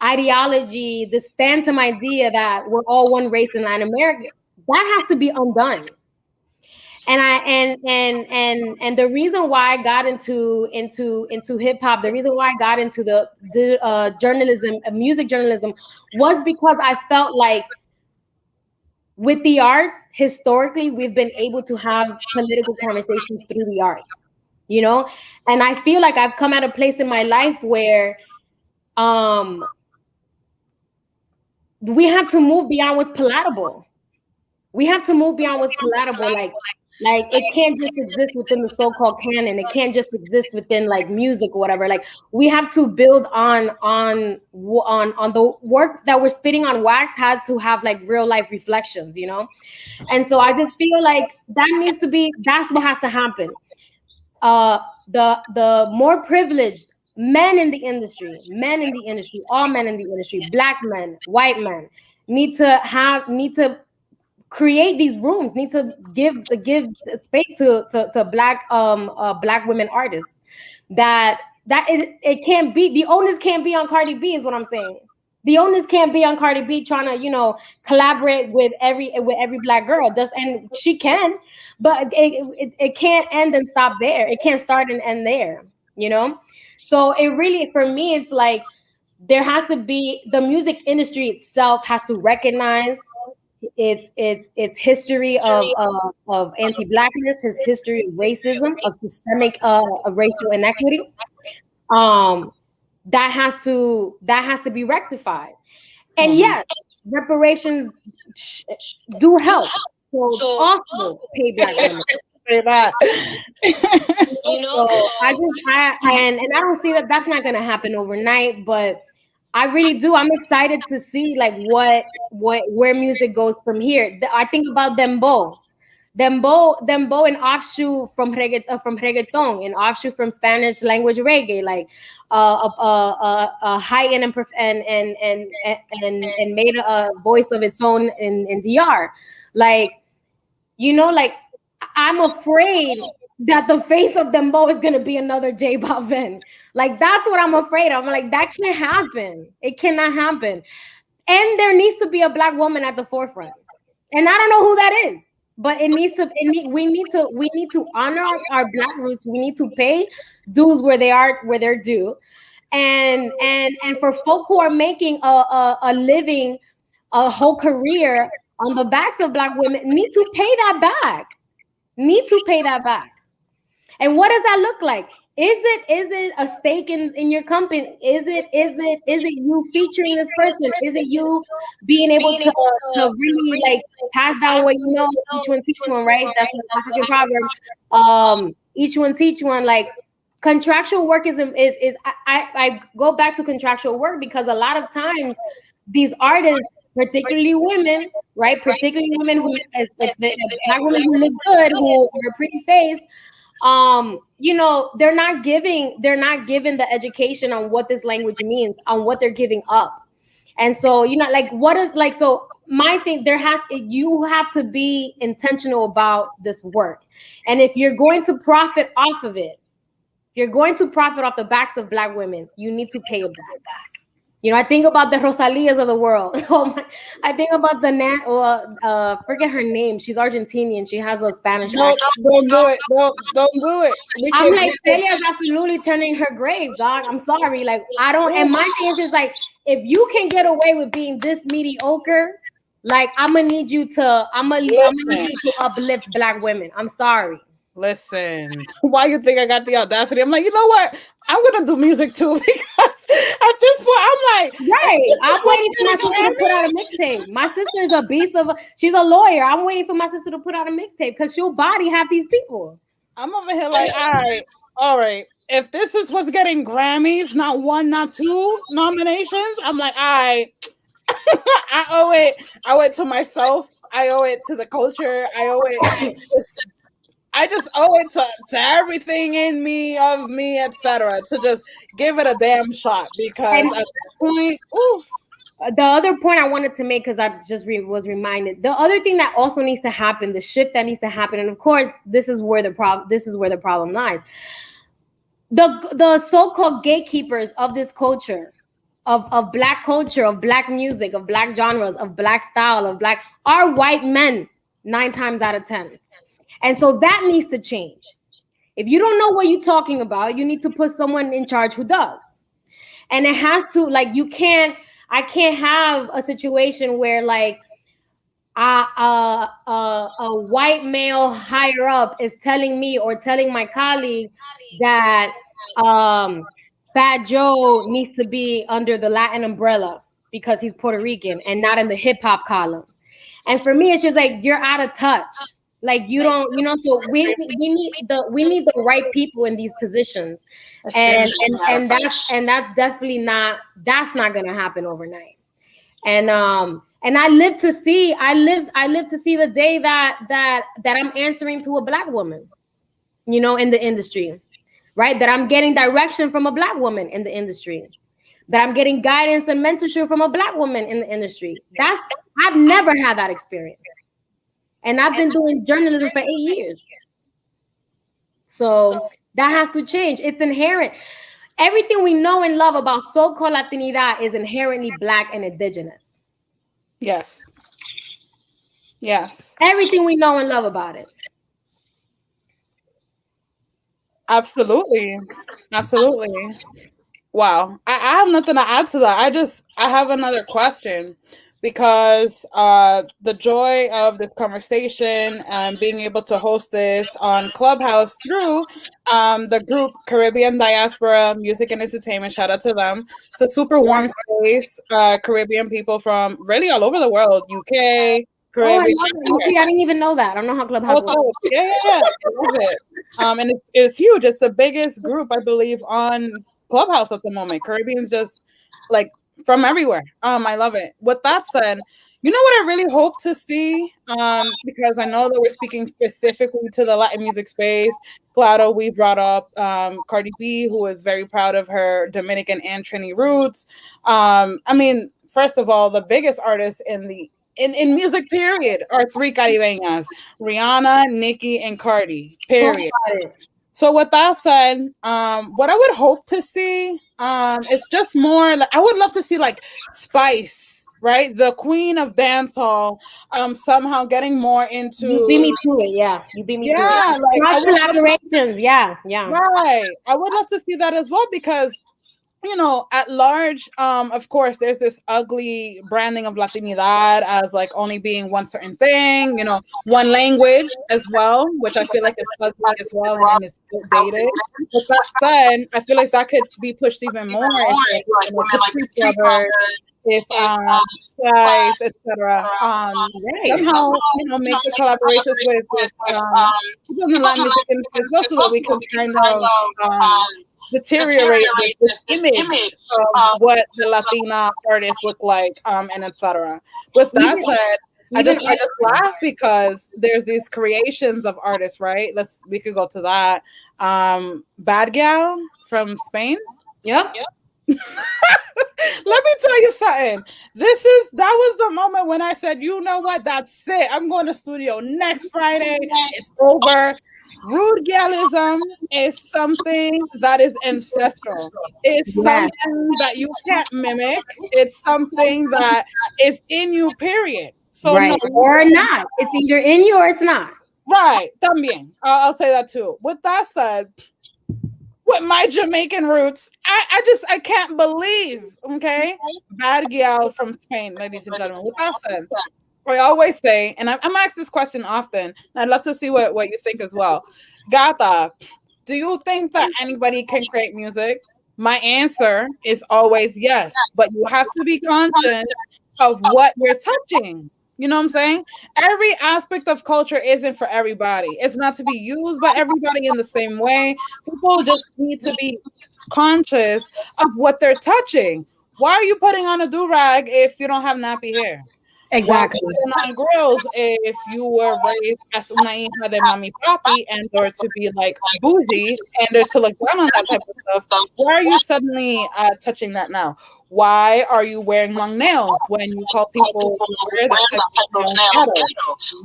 ideology, this phantom idea that we're all one race in Latin America. That has to be undone. And the reason why I got into hip hop, the reason why I got into the journalism, music journalism, was because I felt like with the arts, historically, we've been able to have political conversations through the arts, and I feel like I've come at a place in my life where we have to move beyond what's palatable. We have to move beyond what's palatable. Like it can't just exist within the so-called canon. It can't just exist within like music or whatever. Like we have to build on the work that we're spitting on wax has to have like real life reflections, And so I just feel like that's what has to happen. The more privileged men in the industry, all men in the industry, Black men, white men, need to create these rooms, need to give space to Black women artists. That it can't be, the onus can't be on Cardi B, is what I'm saying. The onus can't be on Cardi B trying to, you know, collaborate with every black girl. Just, and she can, but it can't end and stop there. It can't start and end there, you know? So it really, for me, it's like there has to be, the music industry itself has to recognize its history of anti-blackness, his history of racism, of systemic of racial inequity. Um, that has to be rectified. And yes, reparations do help. So also pay black women. Say that. You know, So I don't see that that's not gonna happen overnight, but I really do. I'm excited to see like where music goes from here. I think about dembow, an offshoot from reggaeton, an offshoot from Spanish language reggae, like a heightened and made a voice of its own in DR, like, you know, like I'm afraid that the face of dembow is gonna be another J Balvin. Like that's what I'm afraid of. I'm like, that can't happen. It cannot happen. And there needs to be a black woman at the forefront. And I don't know who that is, but we need to honor our black roots. We need to pay dues where they're due. And for folk who are making a living, a whole career on the backs of black women, need to pay that back. Need to pay that back. And what does that look like? Is it a stake in your company? Is it you featuring this person? Is it you being able to really like pass down what you know? Each one teach one, right? That's an African proverb. Each one teach one. Like contractual work is I go back to contractual work because a lot of times these artists, particularly women, right? Particularly women who, black women who look good, who are pretty face. You know, they're not given the education on what this language means, on what they're giving up. And so, you know, like what is like, so my thing, you have to be intentional about this work. And if you're going to profit off of it, if you're going to profit off the backs of black women, you need to pay it back. You know, I think about the Rosalias of the world. I think about forget her name. She's Argentinian. She has a Spanish accent. Don't do it. Don't do it. I'm like, Celia's absolutely turning her grave, dog. I'm sorry. Like, I don't, and my thing is just like, if you can get away with being this mediocre, like, I'm gonna need you to uplift black women. I'm sorry. Listen, why you think I got the audacity? I'm like, you know what? I'm gonna do music too because at this point, I'm like, right. I'm waiting for my sister to put out a mixtape. My sister is a beast she's a lawyer. I'm waiting for my sister to put out a mixtape because she'll body half these people. I'm over here like, all right. If this is what's getting Grammys, not one, not two nominations, I'm like, I owe it. I owe it to myself. I owe it to the culture. I just owe it to everything in me, of me, etc. to just give it a damn shot because at this point, oof. The other point I wanted to make, because I just was reminded, the other thing that also needs to happen, the shift that needs to happen, and of course, this is where the problem lies. The so-called gatekeepers of this culture, of black culture, of black music, of black genres, of black style, are white men 9 times out of 10. And so that needs to change. If you don't know what you're talking about, you need to put someone in charge who does. And it has to, like, I can't have a situation where like a white male higher up is telling me or telling my colleague that Fat Joe needs to be under the Latin umbrella because he's Puerto Rican and not in the hip hop column. And for me, it's just like, you're out of touch. Like, you don't, you know, so we need the right people in these positions. And that's definitely not gonna happen overnight. And I live to see the day that I'm answering to a black woman, you know, in the industry, right? That I'm getting direction from a black woman in the industry, that I'm getting guidance and mentorship from a black woman in the industry. I've never had that experience. And I've been doing journalism for 8 years. So that has to change. It's inherent. Everything we know and love about so-called Latinidad is inherently Black and indigenous. Yes. Yes. Everything we know and love about it. Absolutely. Absolutely. Wow. I have nothing to add to that. I have another question because the joy of this conversation and being able to host this on Clubhouse through the group Caribbean Diaspora Music and Entertainment. Shout out to them. It's a super warm space. Caribbean people from really all over the world, UK, Oh, I love Caribbean. it. You see, I didn't even know that. I don't know how Clubhouse works. Yeah. I love it. And it's huge. It's the biggest group, I believe, on Clubhouse at the moment. Caribbeans just like from everywhere. I love it. With that said, you know what I really hope to see? Because I know that we're speaking specifically to the Latin music space. Claro, we brought up Cardi B, who is very proud of her Dominican and Trini roots. I mean, first of all, the biggest artists in music, period, are three Caribeñas: Rihanna, Nicki, and Cardi, period. So with that said, what I would hope to see, it's just more like I would love to see like Spice, right? The queen of dancehall, somehow getting more into. You beat me to it, yeah. You beat me to it. Like collaborations, yeah. Right. I would love to see that as well because at large, of course, there's this ugly branding of Latinidad as like only being one certain thing, one language as well, which I feel like is ugly as well and is outdated. With that said, I feel like that could be pushed even more if if Spice, etc. Somehow, make the collaborations with people in the Latin music industry as well, so that we can kind of deteriorate this image of what the Latina artists look like, and etc. With that said, I just laugh because there's these creations of artists, right? We could go to that. Bad Gal from Spain. Yep. Let me tell you something. That was the moment when I said, you know what? That's it. I'm going to studio next Friday. It's over. Rude Galism is something that is ancestral. It's something that you can't mimic. It's something that is in you, period. So right. Or not. It's either in you or it's not. Right. También. I'll say that too. With that said, with my Jamaican roots, I can't believe, okay? Bad Gal from Spain, ladies and gentlemen. With that said, I always say, and I'm asked this question often, and I'd love to see what you think as well. Gata, do you think that anybody can create music? My answer is always yes, but you have to be conscious of what you're touching. You know what I'm saying? Every aspect of culture isn't for everybody. It's not to be used by everybody in the same way. People just need to be conscious of what they're touching. Why are you putting on a do-rag if you don't have nappy hair? Exactly. On grills, if you were raised as una hija de mami papi and or to be like bougie and or to look down on that type of stuff, why are you suddenly touching that now? Why are you wearing long nails when you call people who wear that type of nails?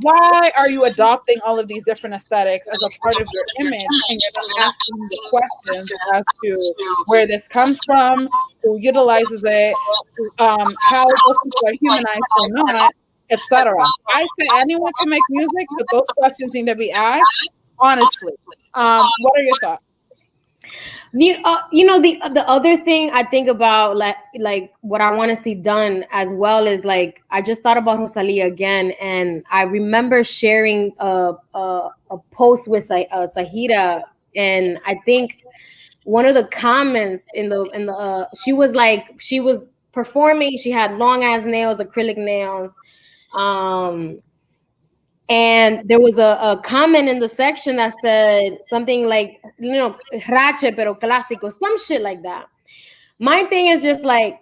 Why are you adopting all of these different aesthetics as a part of your image and you're not asking the questions as to where this comes from, who utilizes it, how those people are humanized or not, etc. I say anyone can make music, but those questions need to be asked honestly. What are your thoughts? The other thing I think about, like what I want to see done as well is, like, I just thought about Rosalia again, and I remember sharing a post with Sahira, and I think one of the comments in the she was performing. She had long ass nails, acrylic nails, and there was a comment in the section that said something like, rache pero clásico, some shit like that. My thing is just like,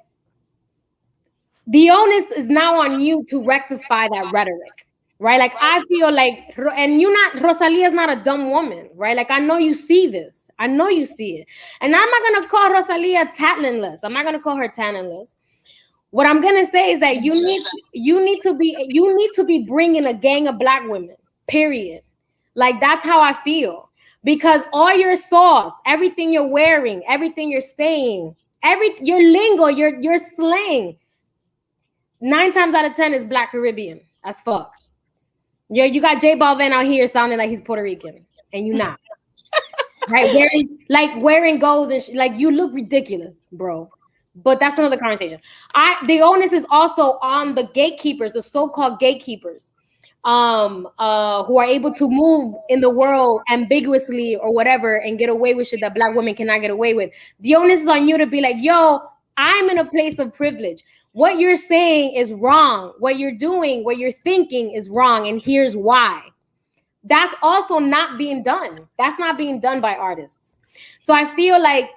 the onus is now on you to rectify that rhetoric, right? Like, I feel like, and Rosalia is not a dumb woman, right? Like, I know you see this. I know you see it. And I'm not going to call Rosalia talentless. I'm not going to call her talentless. What I'm gonna say is that you need to be bringing a gang of Black women. Period. Like, that's how I feel, because all your sauce, everything you're wearing, everything you're saying, your lingo, your slang, 9 times out of 10 is Black Caribbean as fuck. Yeah, you got J Balvin out here sounding like he's Puerto Rican, and you're not. Right, wearing gold and like you look ridiculous, bro. But that's another conversation. The onus is also on the gatekeepers, the so-called gatekeepers, who are able to move in the world ambiguously or whatever and get away with shit that Black women cannot get away with. The onus is on you to be like, yo, I'm in a place of privilege. What you're saying is wrong. What you're doing, what you're thinking is wrong, and here's why. That's also not being done. That's not being done by artists. So I feel like,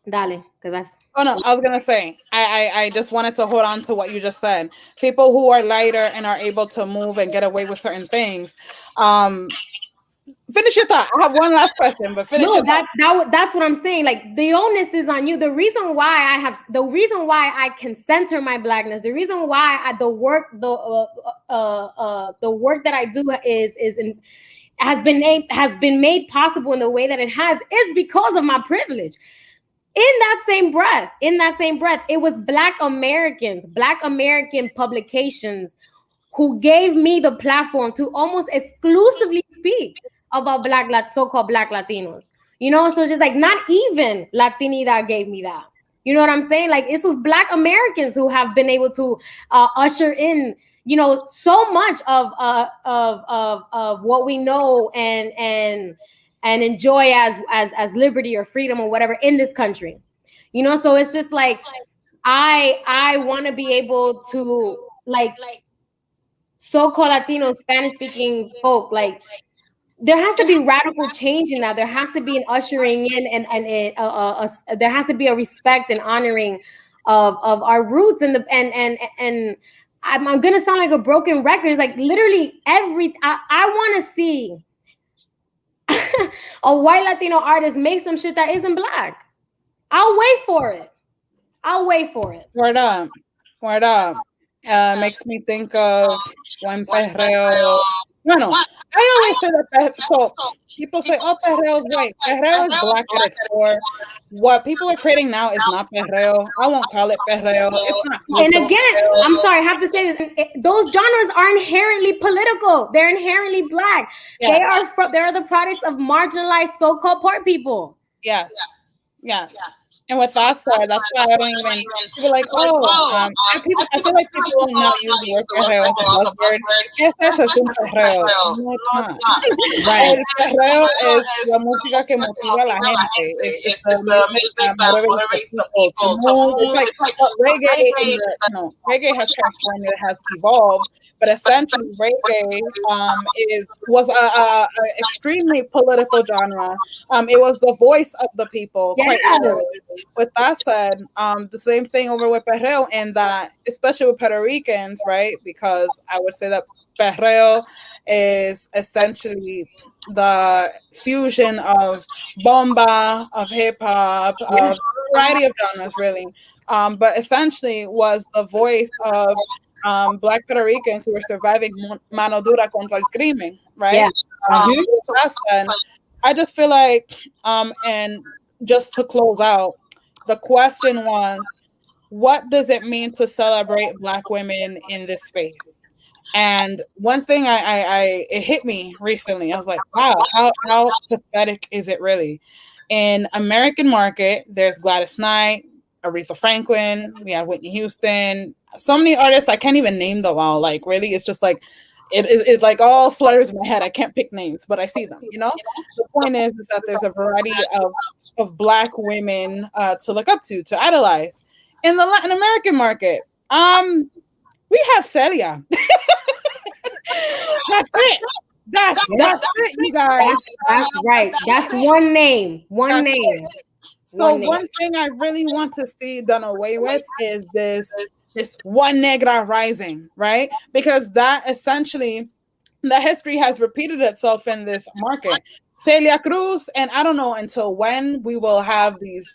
dale, because Oh no, I was gonna say, I just wanted to hold on to what you just said. People who are lighter and are able to move and get away with certain things. Finish your thought. I have one last question, but finish your thought. That's what I'm saying. Like the onus is on you. The reason why I can center my Blackness, the reason why the work that I do has been made possible in the way that it has is because of my privilege. In that same breath, it was Black American publications who gave me the platform to almost exclusively speak about so-called Black Latinos. You know, so it's just like not even Latinidad gave me that. You know what I'm saying? Like it was Black Americans who have been able to usher in, you know, so much of what we know and enjoy as liberty or freedom or whatever in this country. You know, so it's just like I want to be able to like so-called Latino Spanish-speaking folk, like there has to be radical change in that. There has to be an ushering in and there has to be a respect and honoring of our roots and I'm gonna sound like a broken record. It's like literally I want to see a white Latino artist make some shit that isn't Black. I'll wait for it. Word up. Makes me think of Buen Perreo. Bueno, I always say that. So people say, "Oh, perreo is white. Perreo is Black at its core." What people are creating now is not perreo. I won't call it perreo. It's not. And again, I'm sorry, I have to say this: those genres are inherently political. They're inherently Black. Yes. They are the products of marginalized so-called poor people. Yes. And with that said, that's why I don't even people like, I feel like people will now use the word perreo as a buzzword. Este es un perreo. No, it's not. Right. El perreo es la música que motiva a la gente. It's the music that motivates the people to move. It's like reggae has transformed, it has evolved, but essentially reggae was a extremely political genre. It was the voice of the people. Yeah. With that said, the same thing over with perreo, and that especially with Puerto Ricans, right? Because I would say that perreo is essentially the fusion of bomba, of hip hop, of a variety of genres, really. But essentially was the voice of Black Puerto Ricans who were surviving mano dura contra el crimen, right? Yeah. I just feel like, and just to close out, the question was, what does it mean to celebrate Black women in this space? And one thing it hit me recently. I was like, wow, how pathetic is it really? In American market, there's Gladys Knight, Aretha Franklin, we have Whitney Houston, so many artists, I can't even name them all. Like, really, it's just like, it like all flutters in my head. I can't pick names, but I see them, you know? The point is that there's a variety of Black women to look up to idolize. In the Latin American market, we have Celia. That's it. That's it, you guys. That's right. That's one name. One name. So one thing I really want to see done away with is this one Negra rising, right? Because that essentially, the history has repeated itself in this market. Celia Cruz, and I don't know until when we will have these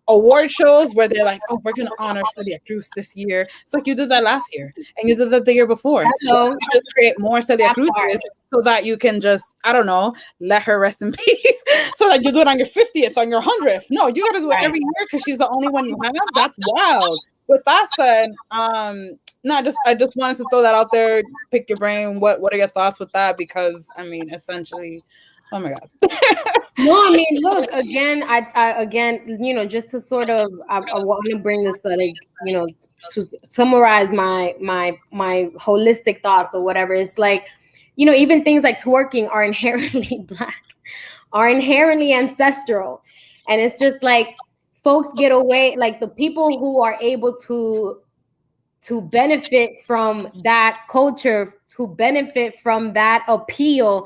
award shows where they're like, oh, we're gonna honor Celia Cruz this year. It's like, you did that last year and you did that the year before. Hello. You just create more Celia Cruzes so that you can just, I don't know, let her rest in peace. So that you do it on your 50th, on your 100th. No, you gotta do it every year because she's the only one you have. That's wild. With that said, no, I just wanted to throw that out there. Pick your brain. What are your thoughts with that? Because I mean, essentially, oh my God. No, I mean, look, again, I again, you know, just to sort of, I want to bring this to, like, you know, to summarize my holistic thoughts or whatever. It's like, you know, even things like twerking are inherently Black, are inherently ancestral, and it's just like folks get away, like the people who are able to benefit from that culture, to benefit from that appeal,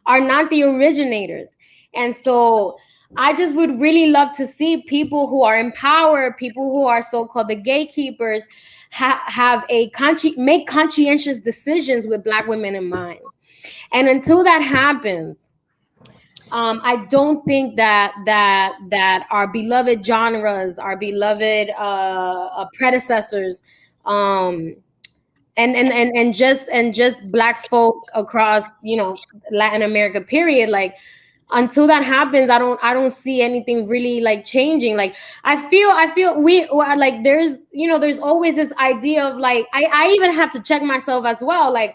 are not the originators. And so I just would really love to see people who are in power, people who are so-called the gatekeepers, have make conscientious decisions with Black women in mind. And until that happens, I don't think that our beloved genres, our beloved predecessors, and just Black folk across, you know, Latin America, period, like, until that happens, I don't see anything really like changing. Like I feel we like there's, you know, there's always this idea of like, I even have to check myself as well, like,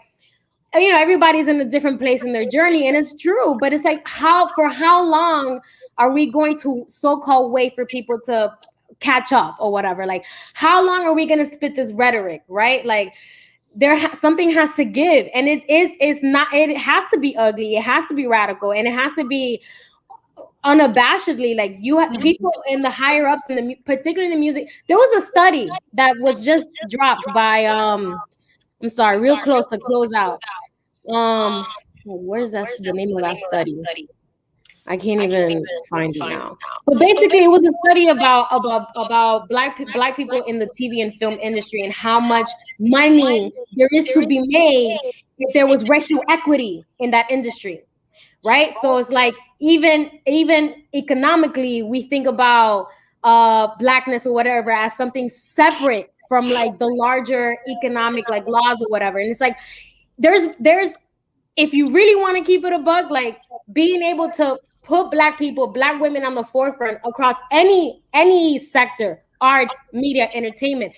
you know, everybody's in a different place in their journey, and it's true, but it's like, for how long are we going to so-called wait for people to catch up or whatever? Like, how long are we going to spit this rhetoric, right? Like, something has to give, and it has to be ugly, it has to be radical, and it has to be unabashedly, like, you have people in the higher ups, particularly in the music. There was a study that was just dropped by I'm sorry, real close to close out. Where's that, the name of that study? I can't even find it now. But basically, it was a study about black people in the TV and film industry, and how much money there is to be made if there was racial equity in that industry, right? So it's like, even economically, we think about Blackness or whatever as something separate from like the larger economic like laws or whatever. And it's like, there's if you really want to keep it a buck, like, being able to put Black people, Black women on the forefront across any sector, arts, media, entertainment,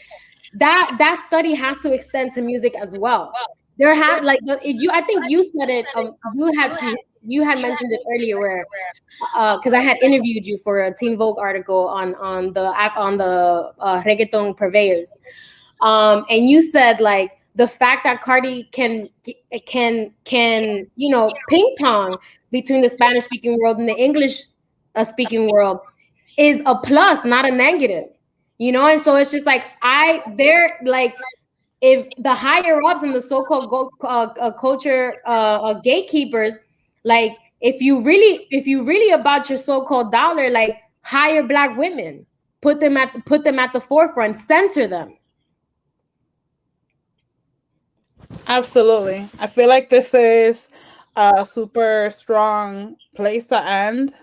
that study has to extend to music as well. There have, like, I think you said it, you had mentioned it earlier, where because I had interviewed you for a Teen Vogue article on the reggaeton purveyors, and you said, like, the fact that Cardi can you know, ping pong between the Spanish speaking world and the English speaking world is a plus, not a negative, you know. And so it's just like, if the higher ups and the so-called culture gatekeepers, like, if you really about your so-called dollar, like, hire Black women, put them at the forefront, center them. Absolutely. I feel like this is a super strong place to end.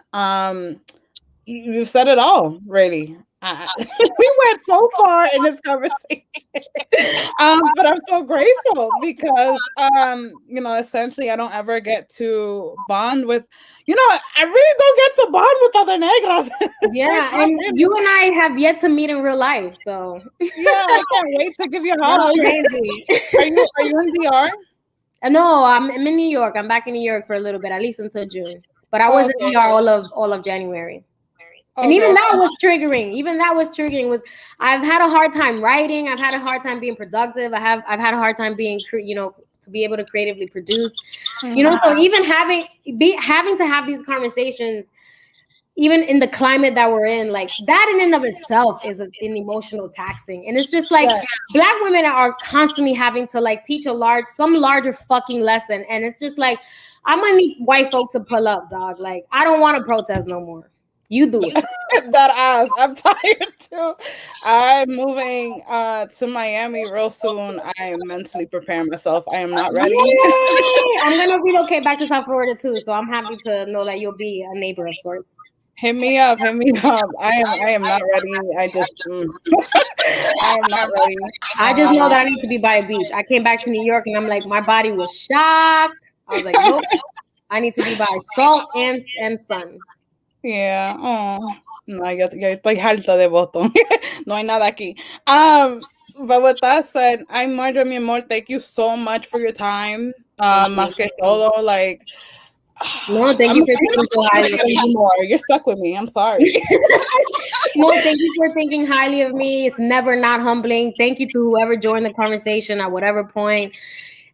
You've said it all, really. We went so far in this conversation, but I'm so grateful because, you know, essentially, I don't ever get to bond with, you know, I really don't get to bond with other negras. Yeah, and you and I have yet to meet in real life, so yeah, I can't wait to give you a hug. Crazy. Are you in DR? No, I'm in New York. I'm back in New York for a little bit, at least until June. But I was in DR all of January. And even that was triggering. I've had a hard time writing. I've had a hard time being productive. I've had a hard time being, you know, to be able to creatively produce. You know, so even having to have these conversations, even in the climate that we're in, like, that in and of itself is an emotional taxing. And it's just like, Black women are constantly having to, like, teach some larger fucking lesson. And it's just like, I'm gonna need white folk to pull up, dog. Like, I don't want to protest no more. You do it. That ass. I'm tired too. I'm moving to Miami real soon. I am mentally preparing myself. I am not ready. I'm gonna relocate back to South Florida too, so I'm happy to know that you'll be a neighbor of sorts. Hit me up. Hit me up. I am not ready. I just I am not ready. I just know that I need to be by a beach. I came back to New York and I'm like, my body was shocked. I was like, nope, I need to be by salt and sun. Yeah. Oh. No, yo estoy harta de Boston. No hay nada aquí. But with that said, I'm Marjua, mi amor. Thank you so much for your time. Thank you. Más que todo, like, No, thank I'm you for gonna thinking so start highly of telling me. you more. You're stuck with me. I'm sorry. No, thank you for thinking highly of me. It's never not humbling. Thank you to whoever joined the conversation at whatever point.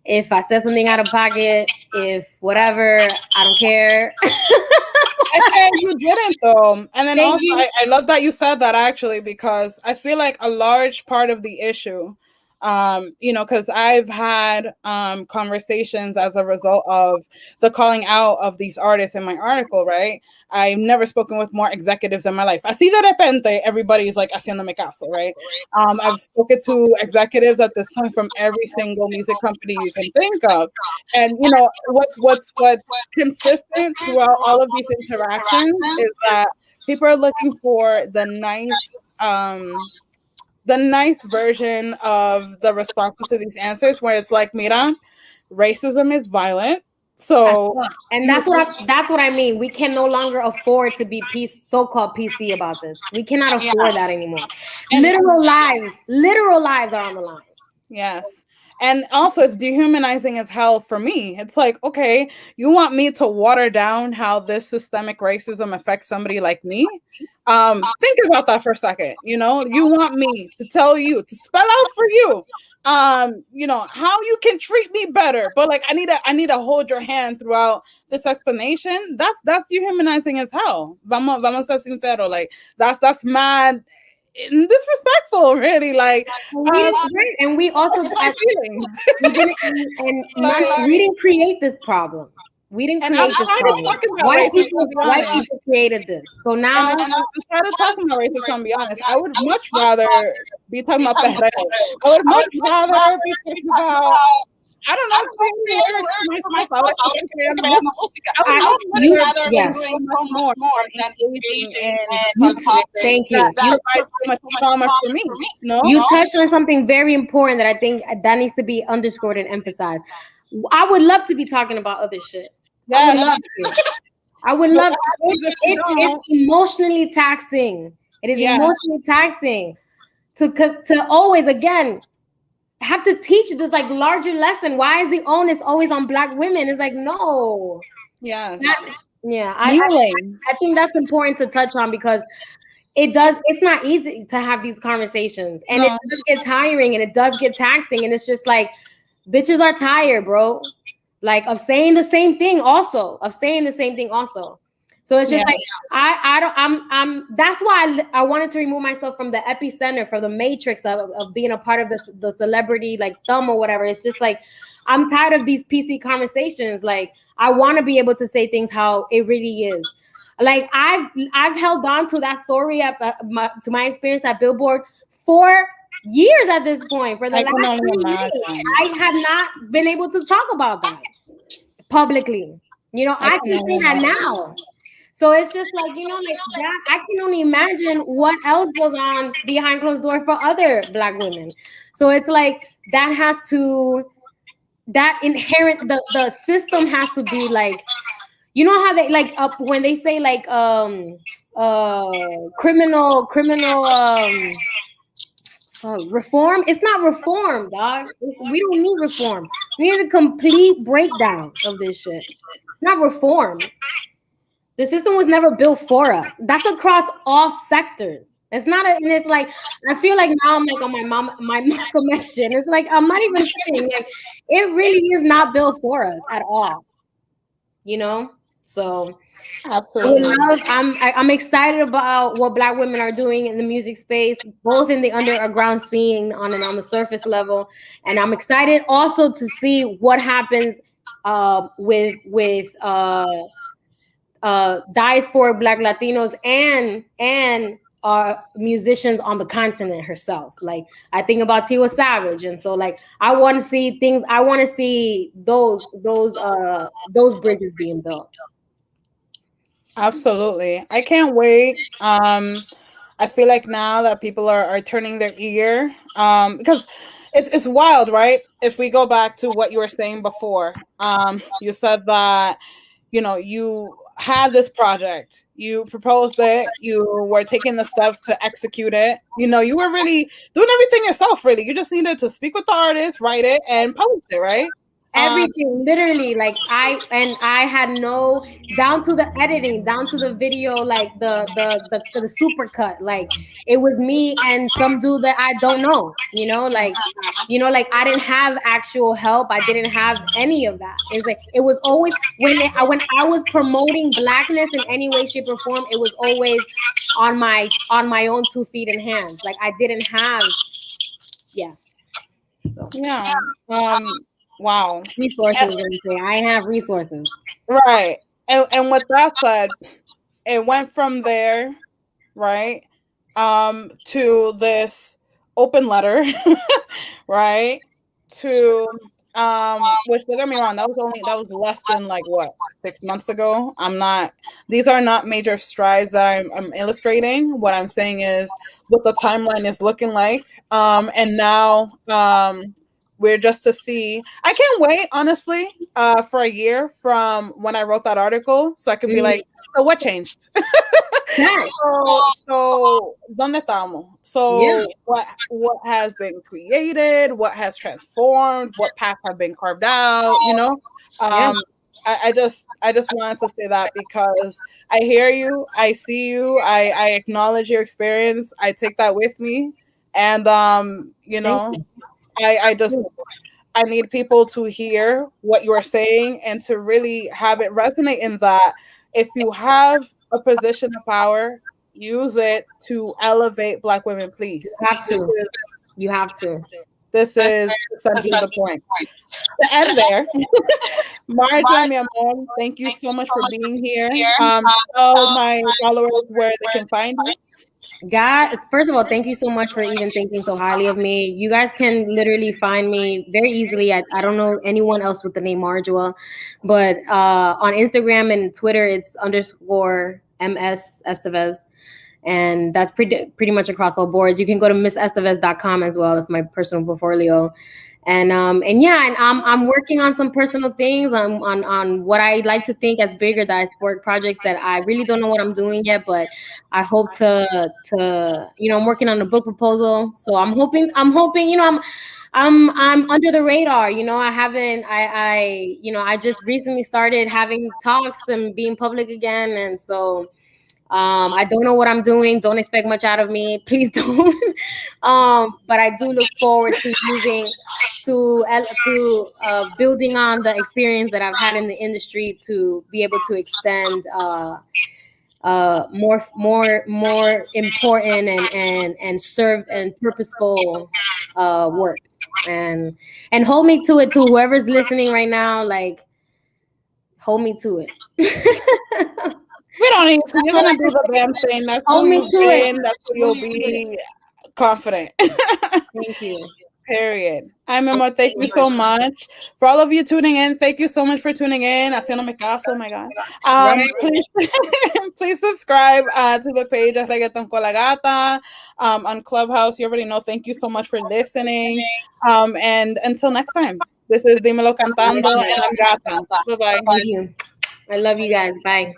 If I said something out of pocket, if whatever, I don't care. Okay, you didn't though. And then Thank also, you. I love that you said that actually, because I feel like a large part of the issue, because I've had conversations as a result of the calling out of these artists in my article, right? I've never spoken with more executives in my life. Así de repente, everybody's like haciéndome caso, right? I've spoken to executives at this point from every single music company you can think of. And what's consistent throughout all of these interactions is that people are looking for the nice version of the responses to these answers, where it's like, mira, racism is violent. So And that's what I mean. We can no longer afford to be so-called PC about this. We cannot afford that anymore. And Literal lives are on the line. yes. And also, it's dehumanizing as hell for me. It's like, okay, you want me to water down how this systemic racism affects somebody like me? Think about that for a second. You want me to tell you, to spell out for you, how you can treat me better. But like, I need to hold your hand throughout this explanation. That's dehumanizing as hell. Vamos a ser sincero. Like, that's mad disrespectful, really. Like, And we also my feelings. we didn't create this problem. We didn't And create I'm this tired of problem. talking about racism, to be White honest. people created this. So now And I'm tired of talking about racism, to be honest. I would much rather be talking about perreo. I would much rather be talking about, I don't know, singing lyrics to myself. I like to creando música. I would much rather be doing so much more than engaging in topics thank you. that provide so much trauma for me. No? You touched on something very important that I think that needs to be underscored and emphasized. I would love to be talking about other shit. Yes. I would love it's emotionally taxing. It is emotionally taxing to always again have to teach this like larger lesson. Why is the onus always on Black women? It's like, no. Yes. I think that's important to touch on, because it's not easy to have these conversations, and it does get tiring and it does get taxing, and it's just like, bitches are tired, bro. Like, of saying the same thing also. So it's just like, I'm that's why I wanted to remove myself from the epicenter, from the matrix of being a part of the celebrity like thumb or whatever. It's just like, I'm tired of these PC conversations. Like, I want to be able to say things how it really is. Like, I've held on to that story to my experience at Billboard for years at this point. For the last 3 years, I have not been able to talk about that publicly. I can say that now. So it's just like, like that. I can only imagine what else goes on behind closed doors for other Black women. So it's like, that inherent, the system has to be like, how they like when they say like criminal reform. It's not reform, dog. We don't need reform. We need a complete breakdown of this shit. It's not reform. The system was never built for us. That's across all sectors. It's not and it's like, I feel like now I'm like on my Malcolm X shit. It's like, I'm not even kidding. Like, it really is not built for us at all. So I'm excited about what Black women are doing in the music space, both in the underground scene on the surface level, and I'm excited also to see what happens with diasporic Black Latinos and musicians on the continent herself. Like, I think about Tiwa Savage, and so like, I want to see things. I want to see those bridges being built. Absolutely. I can't wait. I feel like now that people are turning their ear, because it's wild, right? If we go back to what you were saying before, you said that, you had this project, you proposed it, you were taking the steps to execute it. You were really doing everything yourself, really. You just needed to speak with the artist, write it, and publish it, right? Everything, literally, like I had no, down to the editing, down to the video, like the super cut, like it was me and some dude that I don't know, like I didn't have actual help, I didn't have any of that. It's like it was always when I was promoting blackness in any way, shape, or form, it was always on my own 2 feet and hands. Like I didn't have, yeah, so Yeah. Wow. resources. Let me say, I have resources. Right. And with that said, it went from there, right? To this open letter, right? To which, don't get me wrong, that was less than like what, 6 months ago. These are not major strides that I'm illustrating. What I'm saying is what the timeline is looking like. And now we're just to see. I can't wait, honestly, for a year from when I wrote that article, so I could be like, so what changed? So ¿dónde estamos? So what has been created? What has transformed? What paths have been carved out? I just wanted to say that because I hear you, I see you, I acknowledge your experience. I take that with me, and I just I need people to hear what you are saying and to really have it resonate in that if you have a position of power, use it to elevate Black women, please. You have to. This is essentially the point. To end there, Marjua, mi amor, thank you so much for being here. Tell my followers where they can find you. God, first of all, thank you so much for even thinking so highly of me. You guys can literally find me very easily. I don't know anyone else with the name Marjua, but on Instagram and Twitter, it's _MS Estevez. And that's pretty much across all boards. You can go to missestevez.com as well. That's my personal portfolio. And yeah, and I'm working on some personal things on what I like to think as bigger diasporic projects that I really don't know what I'm doing yet, but I hope to I'm working on a book proposal. So I'm hoping I'm under the radar. I haven't I just recently started having talks and being public again, and so I don't know what I'm doing. Don't expect much out of me. Please don't. But I do look forward to building on the experience that I've had in the industry to be able to extend more important and serve and purposeful work. And hold me to it, to whoever's listening right now. Like, hold me to it. We don't need to. You're gonna do the damn thing. That's who you've been. That's who you'll be. Confident. Thank you. Period. I'm Emma. Thank you so much. For all of you tuning in, thank you so much for tuning in. Haciéndome caso, oh my God. Please, please subscribe to the page of Reggaeton con la Gata on Clubhouse. You already know. Thank you so much for listening. And until next time, this is Dimelo Cantando, and I'm Gata. Bye-bye. Thank you. I love you guys. Bye.